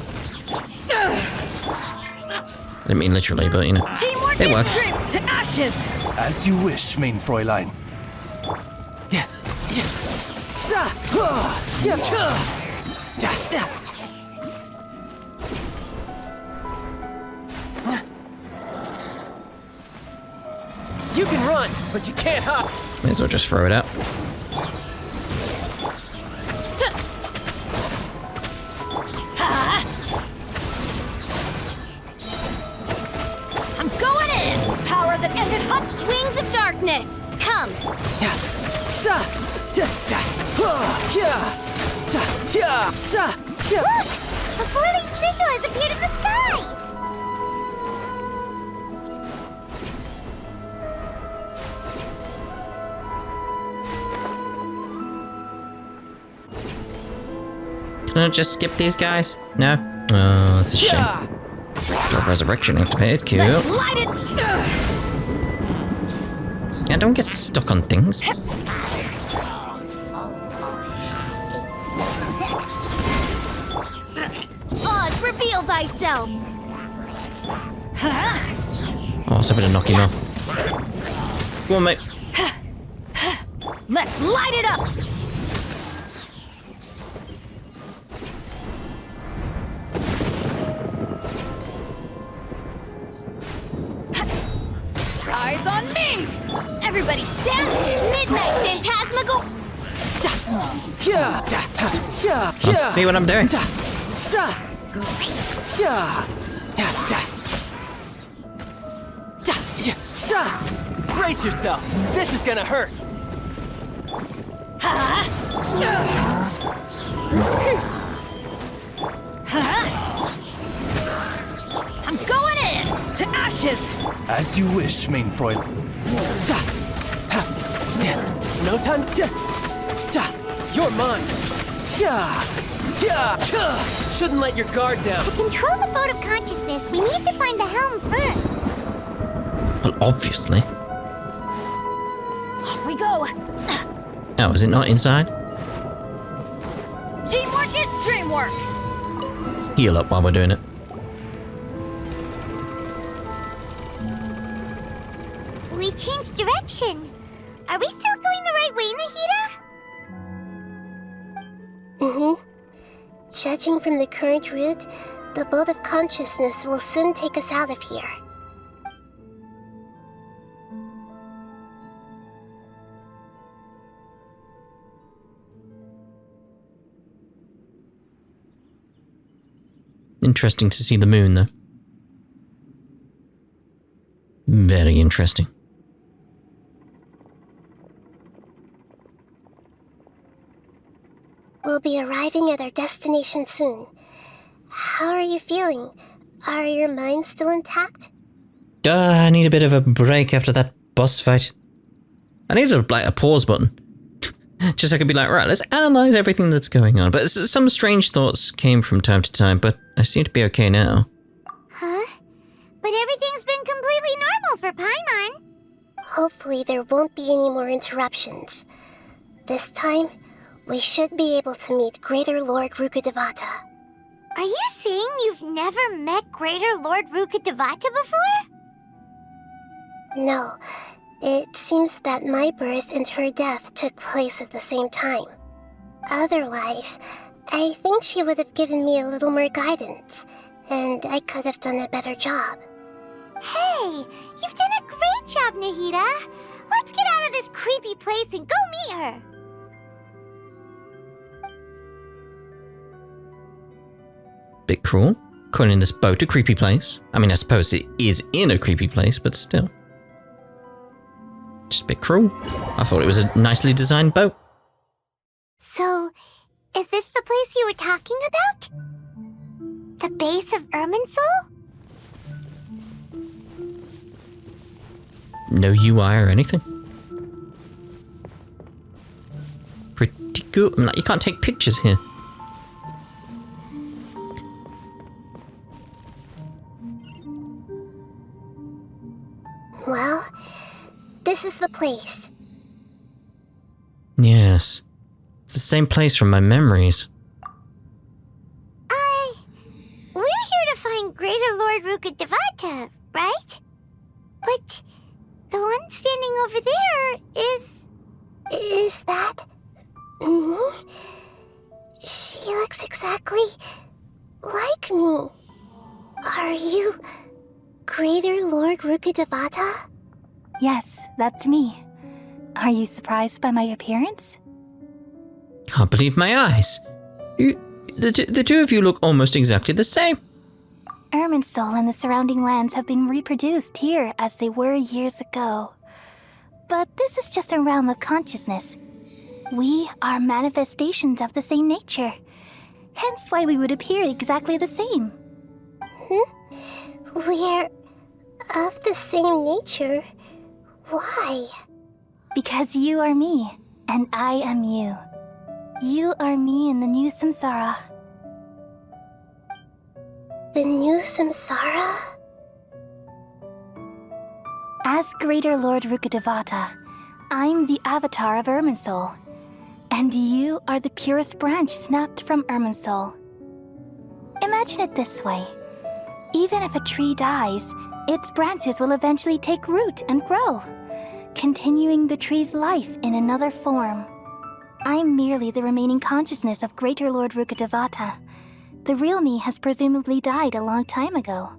I didn't mean literally, but you know, Teamwork it is works. stripped to ashes! As you wish, main Fräulein. You can run, but you can't hop. May as well just throw it out. I'm going in! Power that ended hot Wings of darkness, come. Look! A four-leaf sigil has appeared in the sky! Can I just skip these guys? No? Oh, that's a shame. Got resurrection activated. Cool. Let's light it! Yeah, don't get stuck on things. Oz, reveal thyself! Oh, I was hoping to knock him off. Go on, mate. Let's light it up! Eyes on me! Everybody stand! Midnight Phantasmagal! Let's see what I'm doing. Brace yourself. This is gonna hurt. I'm going in! To ashes! As you wish, main Fräulein. No time. You're mine. Shouldn't let your guard down. To control the boat of consciousness, we need to find the helm first. Well, obviously. Off we go! Oh, is it not inside? Teamwork is dreamwork! Heal up while we're doing it. We changed direction. Are we still going the right way, Nahida? Judging from the current route, the boat of consciousness will soon take us out of here. Interesting to see the moon, though. Very interesting. We'll be arriving at our destination soon. How are you feeling? Are your minds still intact? I need a bit of a break after that boss fight. I need a pause button. Just so I could be like, right, let's analyze everything that's going on. But some strange thoughts came from time to time, but I seem to be okay now. Huh? But everything's been completely normal for Paimon. Hopefully there won't be any more interruptions. This time, we should be able to meet Greater Lord Rukkhadevata. Are you saying you've never met Greater Lord Rukkhadevata before? No, it seems that my birth and her death took place at the same time. Otherwise, I think she would have given me a little more guidance, and I could have done a better job. Hey, you've done a great job, Nahida. Let's get out of this creepy place and go meet her. Bit cruel, calling this boat a creepy place. I mean, I suppose it is in a creepy place, but still. Just a bit cruel. I thought it was a nicely designed boat. So, is this the place you were talking about? The base of Irminsul? no UI or anything. Pretty good. Like, you can't take pictures here. Well, this is the place. Yes. It's the same place from my memories. We're here to find Greater Lord Rukkhadevata, right? But the one standing over there is... Is that... me? She looks exactly like me. Are you Greater Lord Rukkhadevata? Yes, that's me. Are you surprised by my appearance? Can't believe my eyes. The two of you look almost exactly the same. Irminsul and the surrounding lands have been reproduced here as they were years ago. But this is just a realm of consciousness. We are manifestations of the same nature. Hence why we would appear exactly the same. We're of the same nature. Why? Because you are me, and I am you. You are me in the new samsara. The new samsara? As Greater Lord Rukkhadevata, I'm the avatar of Irminsul, and you are the purest branch snapped from Irminsul. Imagine it this way. Even if a tree dies, its branches will eventually take root and grow, continuing the tree's life in another form. I'm merely the remaining consciousness of Greater Lord Rukkhadevata. The real me has presumably died a long time ago.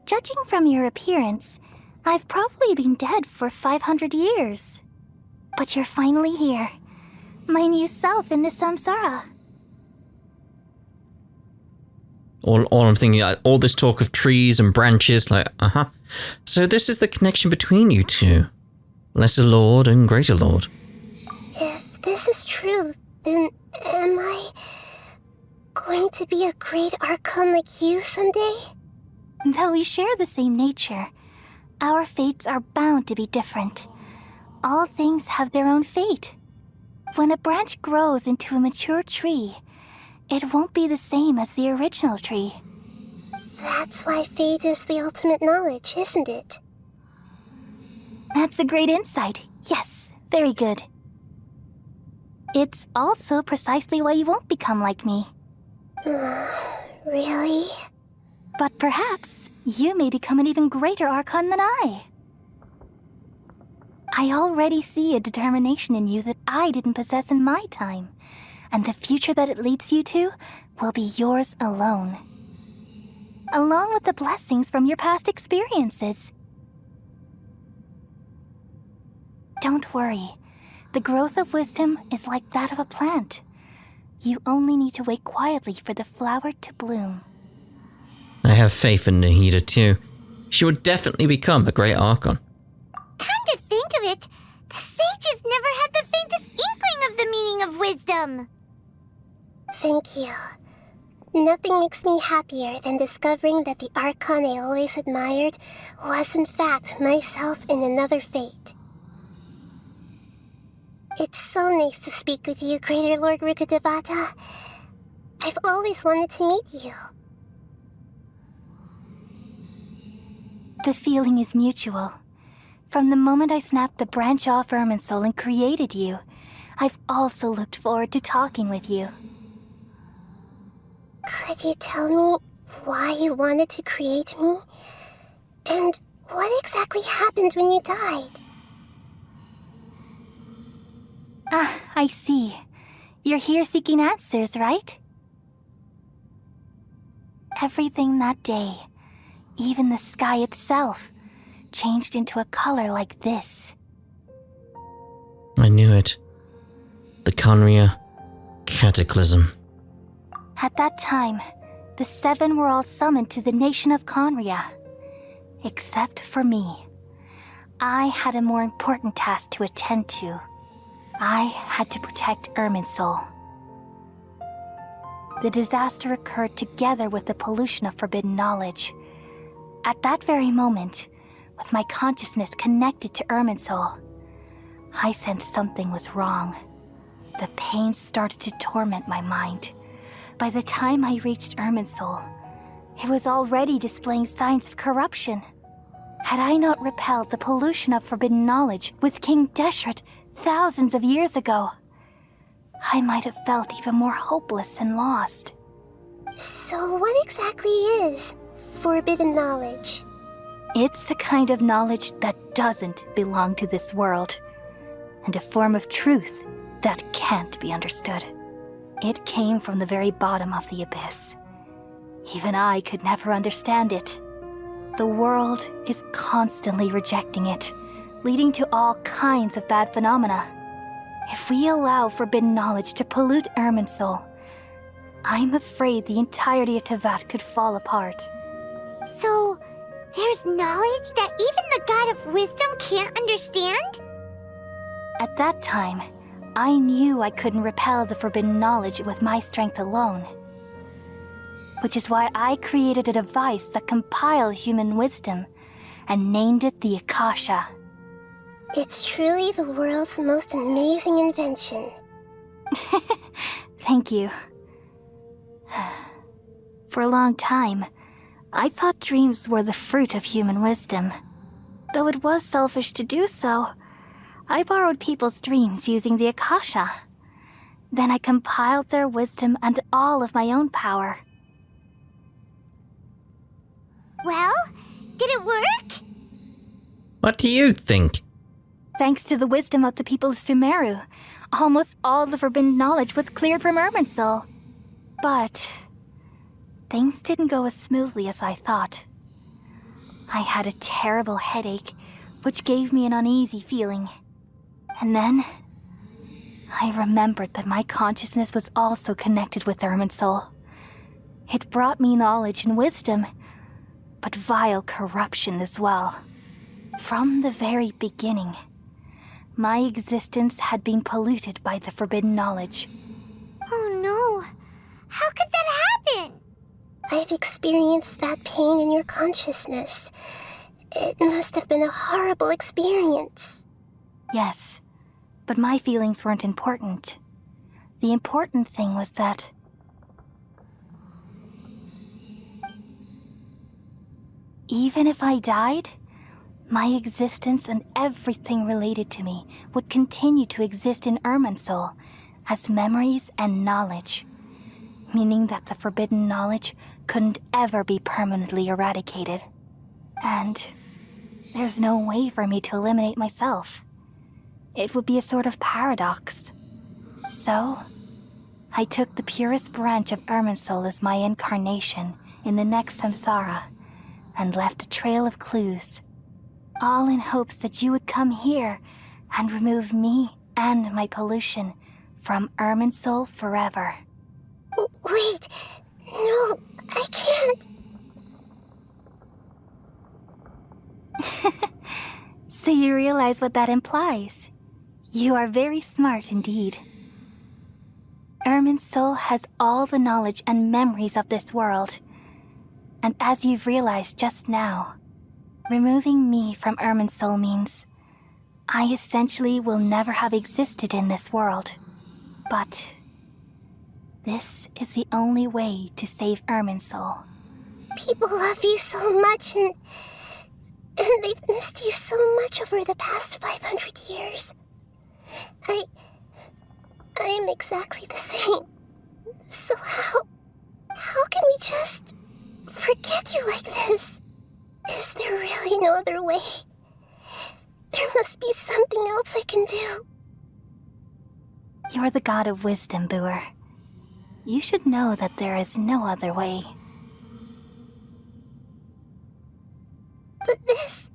Judging from your appearance, I've probably been dead for 500 years. But you're finally here. My new self in the samsara. All I'm thinking, all this talk of trees and branches, like, So this is the connection between you two. Lesser Lord and Greater Lord. If this is true, then am I going to be a great Archon like you someday? Though we share the same nature, our fates are bound to be different. All things have their own fate. When a branch grows into a mature tree, it won't be the same as the original tree. That's why fate is the ultimate knowledge, isn't it? That's a great insight. Yes, very good. It's also precisely why you won't become like me. Really? But perhaps you may become an even greater Archon than I. I already see a determination in you that I didn't possess in my time, and the future that it leads you to will be yours alone. Along with the blessings from your past experiences. Don't worry. The growth of wisdom is like that of a plant. You only need to wait quietly for the flower to bloom. I have faith in Nahida too. She would definitely become a great Archon. Come to think of it, the sages never had the faintest inkling of the meaning of wisdom. Thank you. Nothing makes me happier than discovering that the Archon I always admired was in fact myself in another fate. It's so nice to speak with you, Greater Lord Rukkhadevata. I've always wanted to meet you. The feeling is mutual. From the moment I snapped the branch off Irminsul and created you, I've also looked forward to talking with you. Could you tell me why you wanted to create me? And what exactly happened when you died? Ah, I see. You're here seeking answers, right? Everything that day, even the sky itself, changed into a color like this. I knew it. The Khaenri'ah Cataclysm. At that time, the seven were all summoned to the nation of Khaenri'ah. Except for me. I had a more important task to attend to. I had to protect Irminsul. the disaster occurred together with the pollution of forbidden knowledge. At that very moment, with my consciousness connected to Irminsul, I sensed something was wrong. The pain started to torment my mind. By the time I reached Irminsul, it was already displaying signs of corruption. Had I not repelled the pollution of forbidden knowledge with King Deshret thousands of years ago, I might have felt even more hopeless and lost. So what exactly is forbidden knowledge? It's a kind of knowledge that doesn't belong to this world, and a form of truth that can't be understood. It came from the very bottom of the abyss. Even I could never understand it. The world is constantly rejecting it, leading to all kinds of bad phenomena. If we allow forbidden knowledge to pollute Irminsul, I'm afraid the entirety of Teyvat could fall apart. So, there's knowledge that even the God of Wisdom can't understand? At that time, I knew I couldn't repel the forbidden knowledge with my strength alone. Which is why I created a device that compiled human wisdom and named it the Akasha. It's truly the world's most amazing invention. Thank you. For a long time, I thought dreams were the fruit of human wisdom. Though it was selfish to do so, I borrowed people's dreams using the Akasha. Then I compiled their wisdom and all of my own power. Well, did it work? What do you think? Thanks to the wisdom of the people of Sumeru, almost all the forbidden knowledge was cleared from Irminsul. But things didn't go as smoothly as I thought. I had a terrible headache, which gave me an uneasy feeling. And then I remembered that my consciousness was also connected with Irminsul. It brought me knowledge and wisdom, but vile corruption as well. From the very beginning, my existence had been polluted by the forbidden knowledge. Oh no. How could that happen? I've experienced that pain in your consciousness. It must have been a horrible experience. Yes, but my feelings weren't important. The important thing was that even if I died, my existence and everything related to me would continue to exist in Irminsul as memories and knowledge, meaning that the forbidden knowledge couldn't ever be permanently eradicated. And there's no way for me to eliminate myself. It would be a sort of paradox. So, I took the purest branch of Irminsul as my incarnation in the next samsara, and left a trail of clues, all in hopes that you would come here and remove me and my pollution from Irminsul forever. Wait, no, I can't. So you realize what that implies. You are very smart indeed. Irminsul has all the knowledge and memories of this world. And as you've realized just now, removing me from Irminsul means I essentially will never have existed in this world. But this is the only way to save Irminsul. People love you so much and they've missed you so much over the past 500 years. I am exactly the same. So how can we just forget you like this? Is there really no other way? There must be something else I can do. You're the god of wisdom, Booer. You should know that there is no other way. But this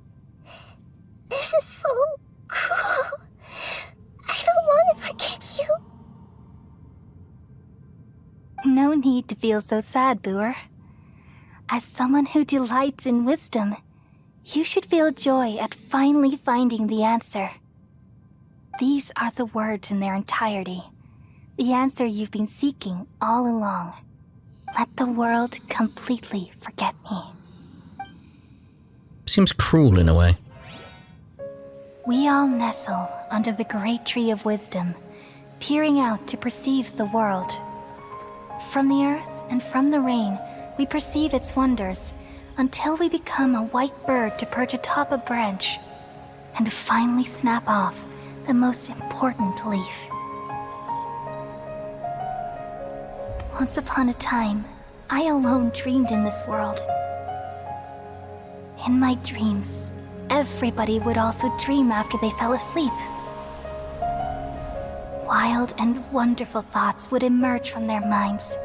is so cruel. I don't want to forget you. No need to feel so sad, Booer. As someone who delights in wisdom, you should feel joy at finally finding the answer. These are the words in their entirety, the answer you've been seeking all along. let the world completely forget me. Seems cruel in a way. We all nestle under the great tree of wisdom, peering out to perceive the world. From the earth and from the rain, we perceive its wonders, until we become a white bird to perch atop a branch, and finally snap off the most important leaf. Once upon a time, I alone dreamed in this world. In my dreams, everybody would also dream after they fell asleep. Wild and wonderful thoughts would emerge from their minds.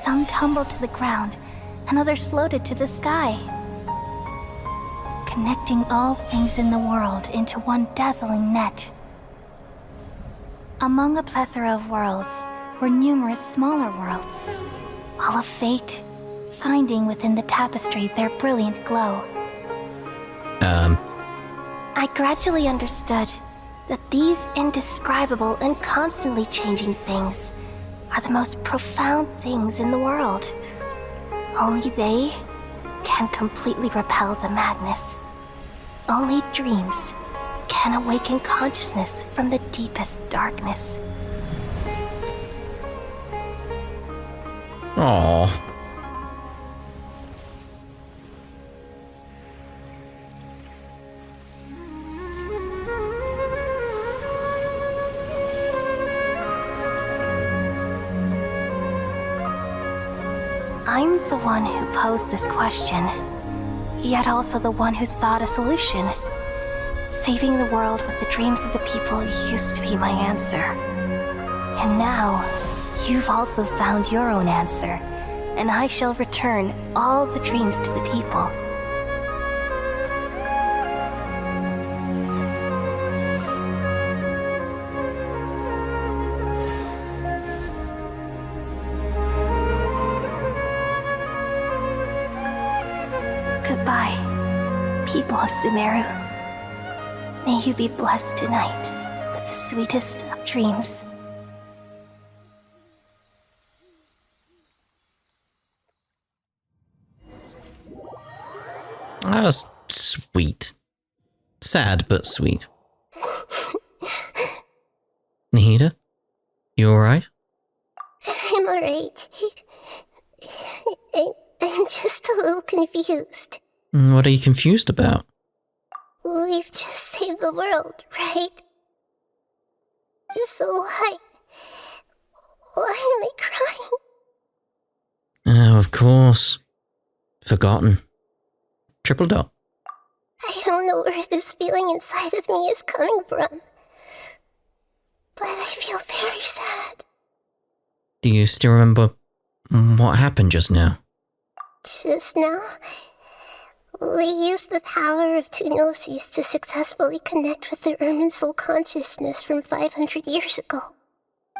Some tumbled to the ground, and others floated to the sky, connecting all things in the world into one dazzling net. Among a plethora of worlds were numerous smaller worlds, all of fate, finding within the tapestry their brilliant glow. I gradually understood that these indescribable and constantly changing things are the most profound things in the world. Only they can completely repel the madness. Only dreams can awaken consciousness from the deepest darkness. Aww. I'm the one who posed this question, yet also the one who sought a solution. Saving the world with the dreams of the people used to be my answer. And now, you've also found your own answer, and I shall return all the dreams to the people. Goodbye, people of Sumeru. May you be blessed tonight with the sweetest of dreams. That was sweet. Sad, but sweet. Nahida? You alright? I'm alright. I'm just a little confused. What are you confused about? We've just saved the world, right? So why am I crying? Oh, of course. Forgotten. Triple dot. I don't know where this feeling inside of me is coming from, but I feel very sad. Do you still remember what happened just now? Just now, we used the power of two gnosis to successfully connect with the Irminsul consciousness from 500 years ago.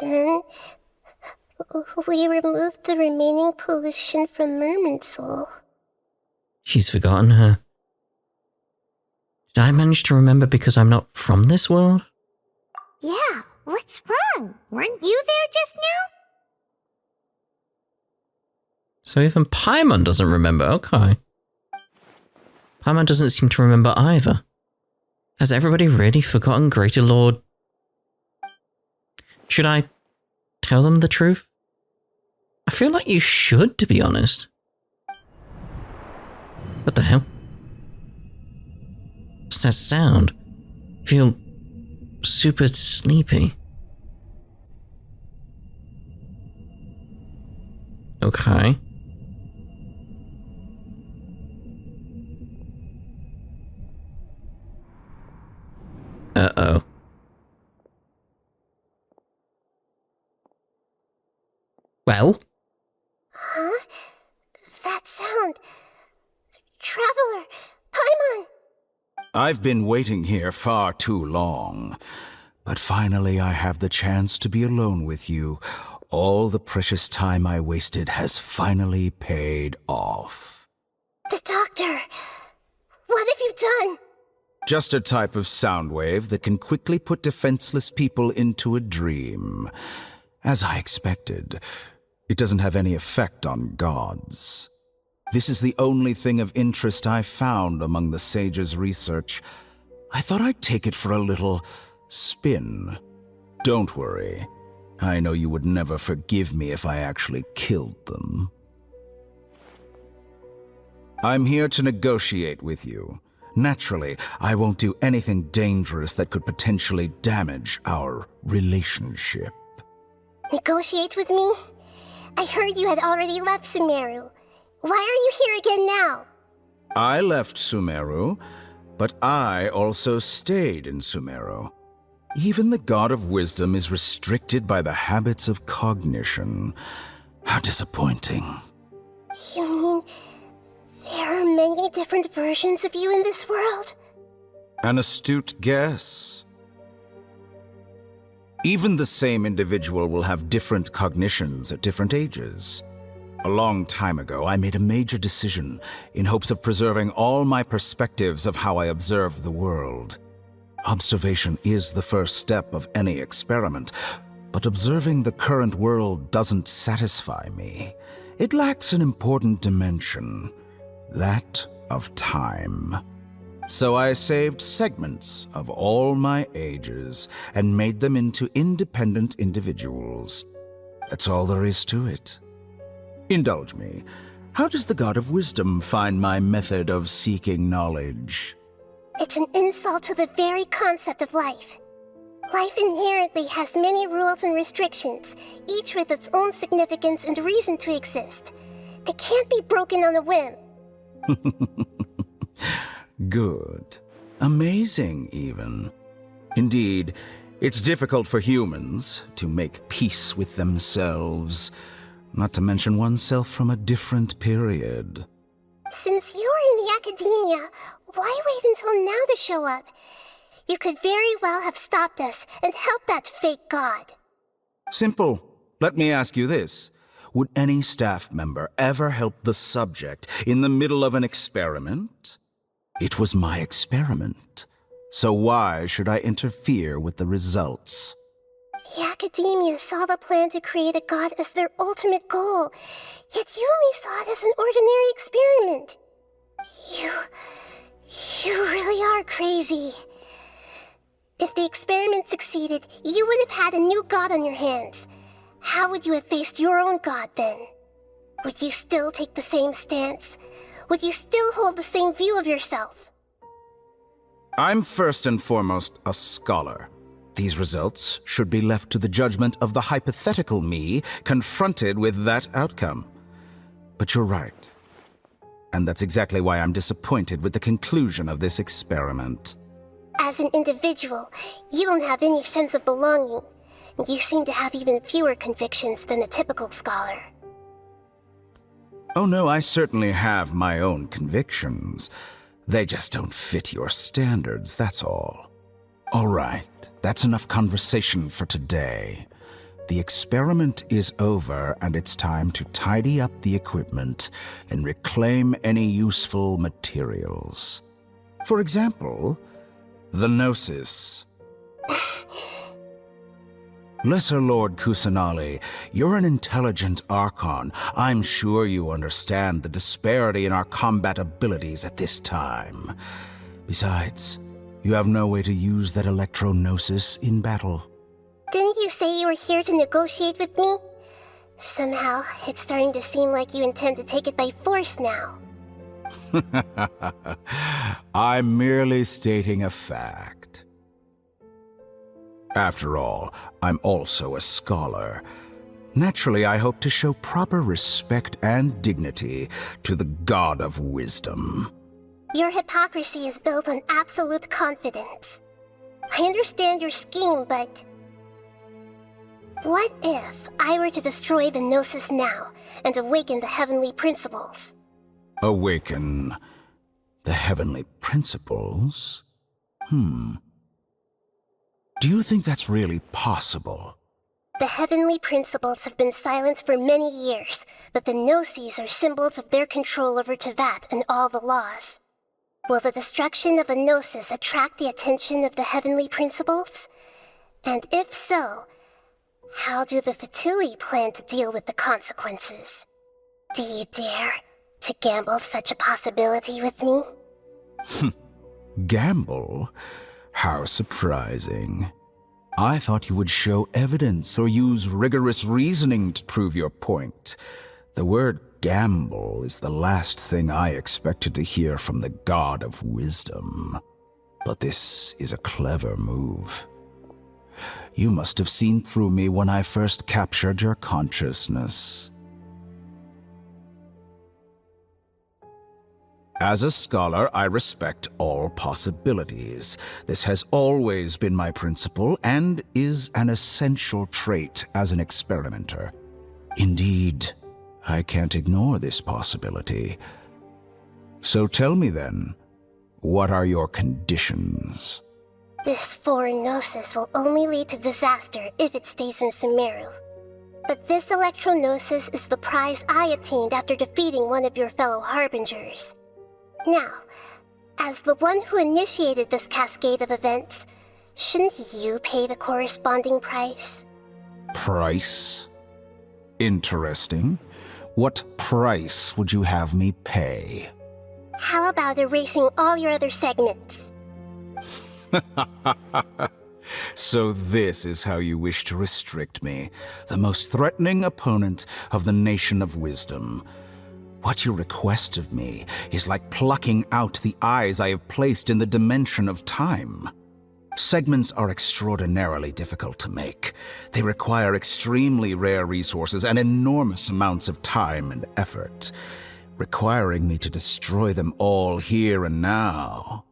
Then, we removed the remaining pollution from Irminsul. She's forgotten her. Did I manage to remember because I'm not from this world? Yeah, what's wrong? Weren't you there just now? So even Paimon doesn't remember, okay. Paimon doesn't seem to remember either. Has everybody really forgotten Greater Lord? Should I tell them the truth? I feel like you should, to be honest. What the hell? What's that sound? I feel super sleepy. Okay. Uh-oh. Well? Huh? That sound. Traveler! Paimon! I've been waiting here far too long. But finally I have the chance to be alone with you. All the precious time I wasted has finally paid off. The Doctor! What have you done? Just a type of sound wave that can quickly put defenseless people into a dream. As I expected, It doesn't have any effect on gods. This is the only thing of interest I found among the sage's research. I thought I'd take it for a little spin. Don't worry. I know you would never forgive me if I actually killed them. I'm here to negotiate with you. Naturally, I won't do anything dangerous that could potentially damage our relationship. Negotiate with me? I heard you had already left Sumeru. Why are you here again now? I left Sumeru, but I also stayed in Sumeru. Even the God of Wisdom is restricted by the habits of cognition. How disappointing. You mean there are many different versions of you in this world? An astute guess. Even the same individual will have different cognitions at different ages. A long time ago, I made a major decision in hopes of preserving all my perspectives of how I observe the world. Observation is the first step of any experiment, but observing the current world doesn't satisfy me. It lacks an important dimension, that of time. So I saved segments of all my ages and made them into independent individuals. That's all there is to it. Indulge me. How does the God of Wisdom find my method of seeking knowledge? It's an insult to the very concept of life. Life inherently has many rules and restrictions, each with its own significance and reason to exist. They can't be broken on a whim. Good. Amazing, even. Indeed, it's difficult for humans to make peace with themselves, not to mention oneself from a different period. Since you are in the academia, why wait until now to show up? You could very well have stopped us and helped that fake god. Simple. Let me ask you this. Would any staff member ever help the subject in the middle of an experiment? It was my experiment. So why should I interfere with the results? The academia saw the plan to create a god as their ultimate goal, yet you only saw it as an ordinary experiment. You really are crazy. If the experiment succeeded, you would have had a new god on your hands. How would you have faced your own god then? Would you still take the same stance? Would you still hold the same view of yourself? I'm first and foremost a scholar. These results should be left to the judgment of the hypothetical me confronted with that outcome. But you're right. And that's exactly why I'm disappointed with the conclusion of this experiment. As an individual, you don't have any sense of belonging. You seem to have even fewer convictions than a typical scholar. Oh no, I certainly have my own convictions. They just don't fit your standards, that's all. All right, that's enough conversation for today. The experiment is over, and it's time to tidy up the equipment and reclaim any useful materials. For example, the Gnosis. Lesser Lord Kusanali, you're an intelligent Archon. I'm sure you understand the disparity in our combat abilities at this time. Besides, you have no way to use that electro-gnosis in battle. Didn't you say you were here to negotiate with me? Somehow, it's starting to seem like you intend to take it by force now. I'm merely stating a fact. After all, I'm also a scholar. Naturally, I hope to show proper respect and dignity to the God of Wisdom. Your hypocrisy is built on absolute confidence. I understand your scheme, but... what if I were to destroy the Gnosis now and awaken the heavenly principles? Awaken the heavenly principles? Do you think that's really possible? The heavenly principles have been silent for many years, but the Gnosis are symbols of their control over Teyvat and all the laws. Will the destruction of a Gnosis attract the attention of the heavenly principles? And if so, How do the Fatui plan to deal with the consequences? Do you dare to gamble such a possibility with me? Gamble? How surprising. I thought you would show evidence or use rigorous reasoning to prove your point. The word gamble is the last thing I expected to hear from the god of wisdom. But this is a clever move. You must have seen through me when I first captured your consciousness. As a scholar, I respect all possibilities. This has always been my principle and is an essential trait as an experimenter. Indeed, I can't ignore this possibility. So tell me then, what are your conditions? This foreign gnosis will only lead to disaster if it stays in Sumeru. But this electro-gnosis is the prize I obtained after defeating one of your fellow harbingers. Now, as the one who initiated this cascade of events, shouldn't you pay the corresponding price? Price? Interesting. What price would you have me pay? How about erasing all your other segments? So this is how you wish to restrict me, the most threatening opponent of the Nation of Wisdom. What you request of me is like plucking out the eyes I have placed in the dimension of time. Segments are extraordinarily difficult to make. They require extremely rare resources and enormous amounts of time and effort, requiring me to destroy them all here and now.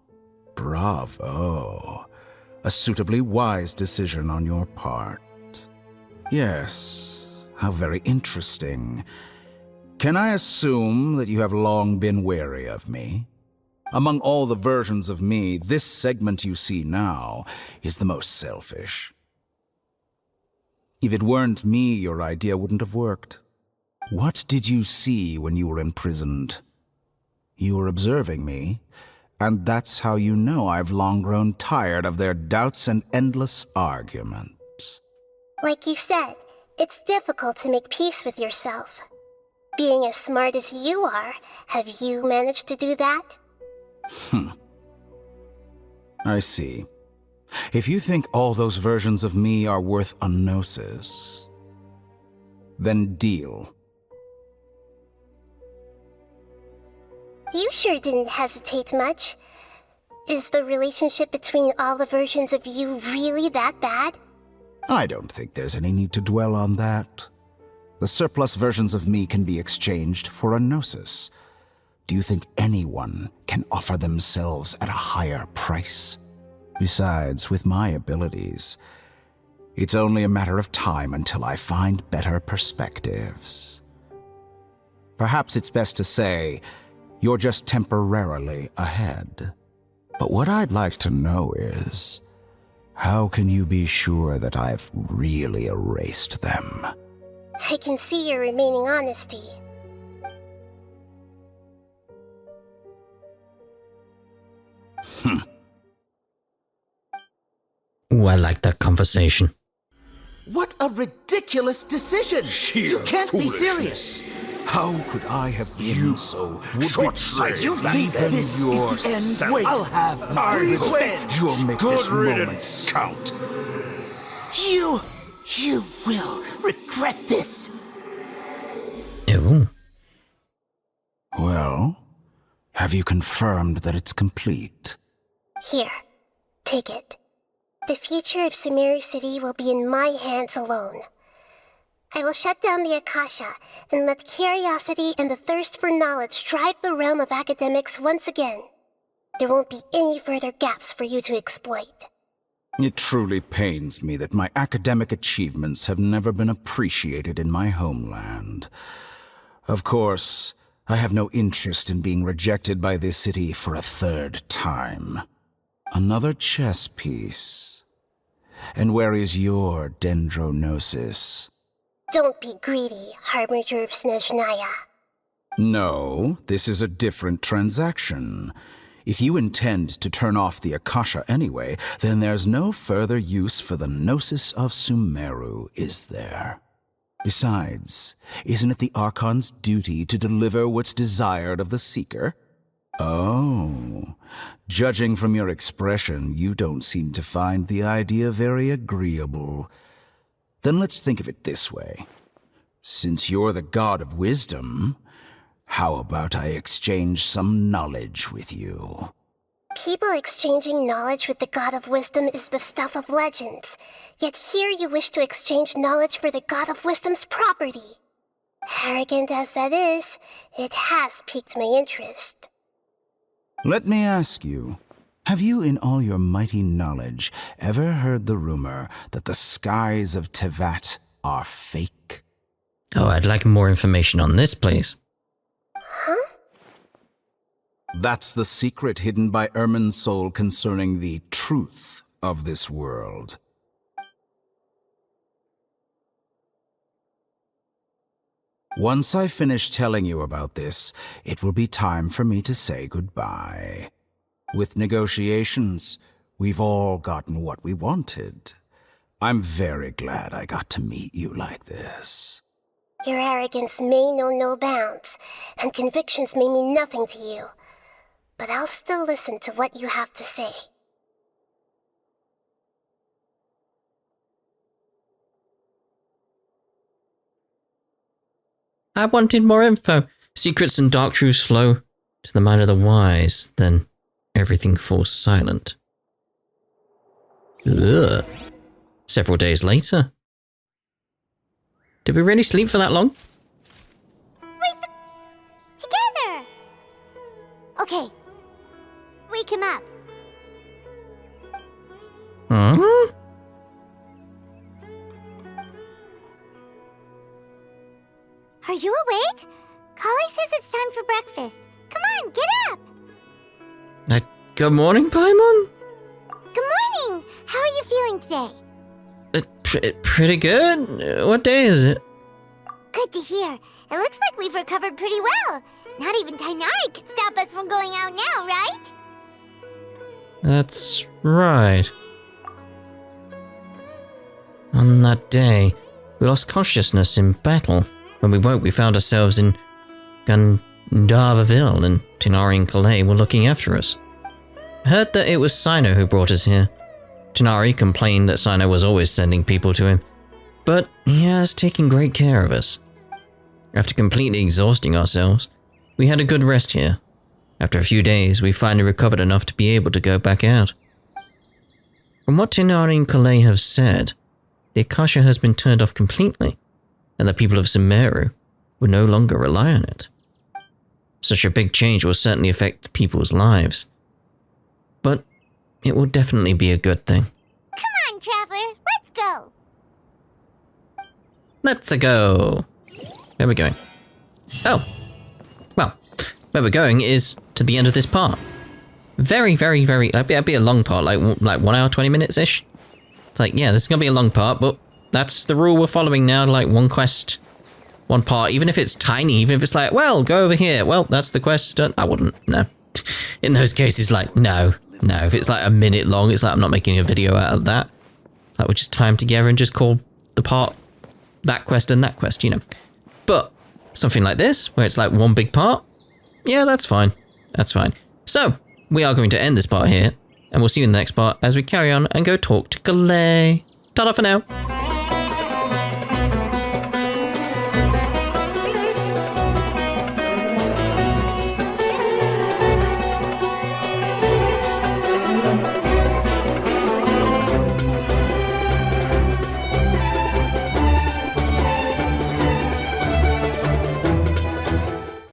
Bravo. A suitably wise decision on your part. Yes, how very interesting. Can I assume that you have long been wary of me? Among all the versions of me, this segment you see now is the most selfish. If it weren't me, your idea wouldn't have worked. What did you see when you were imprisoned? You were observing me, and that's how you know I've long grown tired of their doubts and endless arguments. Like you said, it's difficult to make peace with yourself. Being as smart as you are, have you managed to do that? I see. If you think all those versions of me are worth a gnosis, then deal. You sure didn't hesitate much. Is the relationship between all the versions of you really that bad? I don't think there's any need to dwell on that. The surplus versions of me can be exchanged for a gnosis. Do you think anyone can offer themselves at a higher price? Besides, with my abilities, it's only a matter of time until I find better perspectives. Perhaps it's best to say, you're just temporarily ahead. But what I'd like to know is, how can you be sure that I've really erased them? I can see your remaining honesty. Ooh, I like that conversation. What a ridiculous decision! You can't be serious! How could I have been so short-sighted? You think this is the end? Wait, I'll have my revenge! You'll make this moment count. You will regret this! Ew. Well, have you confirmed that it's complete? Here, take it. The future of Sumeru City will be in my hands alone. I will shut down the Akasha and let curiosity and the thirst for knowledge drive the realm of academics once again. There won't be any further gaps for you to exploit. It truly pains me that my academic achievements have never been appreciated in my homeland. Of course, I have no interest in being rejected by this city for a third time. Another chess piece. And where is your dendrognosis? Don't be greedy, Harbinger of Snezhnaya. No, this is a different transaction. If you intend to turn off the Akasha anyway, then there's no further use for the Gnosis of Sumeru, is there? Besides, isn't it the Archon's duty to deliver what's desired of the Seeker? Oh, judging from your expression, you don't seem to find the idea very agreeable. Then let's think of it this way. Since you're the god of wisdom, how about I exchange some knowledge with you? People exchanging knowledge with the god of wisdom is the stuff of legends. Yet here you wish to exchange knowledge for the god of wisdom's property. Arrogant as that is, it has piqued my interest. Let me ask you, have you in all your mighty knowledge ever heard the rumor that the skies of Teyvat are fake? Oh, I'd like more information on this, please. Huh? That's the secret hidden by Irminsul concerning the truth of this world. Once I finish telling you about this, it will be time for me to say goodbye. With negotiations, we've all gotten what we wanted. I'm very glad I got to meet you like this. Your arrogance may know no bounds, and convictions may mean nothing to you. But I'll still listen to what you have to say. I wanted more info. Secrets and dark truths flow to the mind of the wise, then everything falls silent. Ugh. Several days later. Did we really sleep for that long? Together! Okay. Wake him up. Huh? Are you awake? Kali says it's time for breakfast. Come on, get up! Good morning, Paimon? Good morning! How are you feeling today? Pretty good. What day is it? Good to hear. It looks like we've recovered pretty well. Not even Tainari could stop us from going out now, right? That's right. On that day, we lost consciousness in battle. When we woke, we found ourselves in Gandharvaville, and Tinari and Calais were looking after us. I heard that it was Sino who brought us here. Tinari complained that Sino was always sending people to him, but he has taken great care of us. After completely exhausting ourselves, we had a good rest here. After a few days, we finally recovered enough to be able to go back out. From what Tinari and Calais have said, the Akasha has been turned off completely, and the people of Sumeru will no longer rely on it. Such a big change will certainly affect people's lives, but it will definitely be a good thing. Come on, Traveler, let's go! Let's go! Where are we going? Oh, well, where we're going is to the end of this part. Very, that'd be a long part, like 1 hour, 20 minutes-ish. It's like, yeah, this is gonna be a long part, but that's the rule we're following now, like one quest, one part, even if it's tiny, even if it's like, well, go over here, well, that's the quest done. I wouldn't, no. In those cases, like, no, if it's like a minute long, it's like, I'm not making a video out of that. It's like, we just time together and just call the part that quest and that quest, you know. But something like this, where it's like one big part, yeah, that's fine. That's fine. So, we are going to end this part here, and we'll see you in the next part as we carry on and go talk to Calais. Ta-da for now.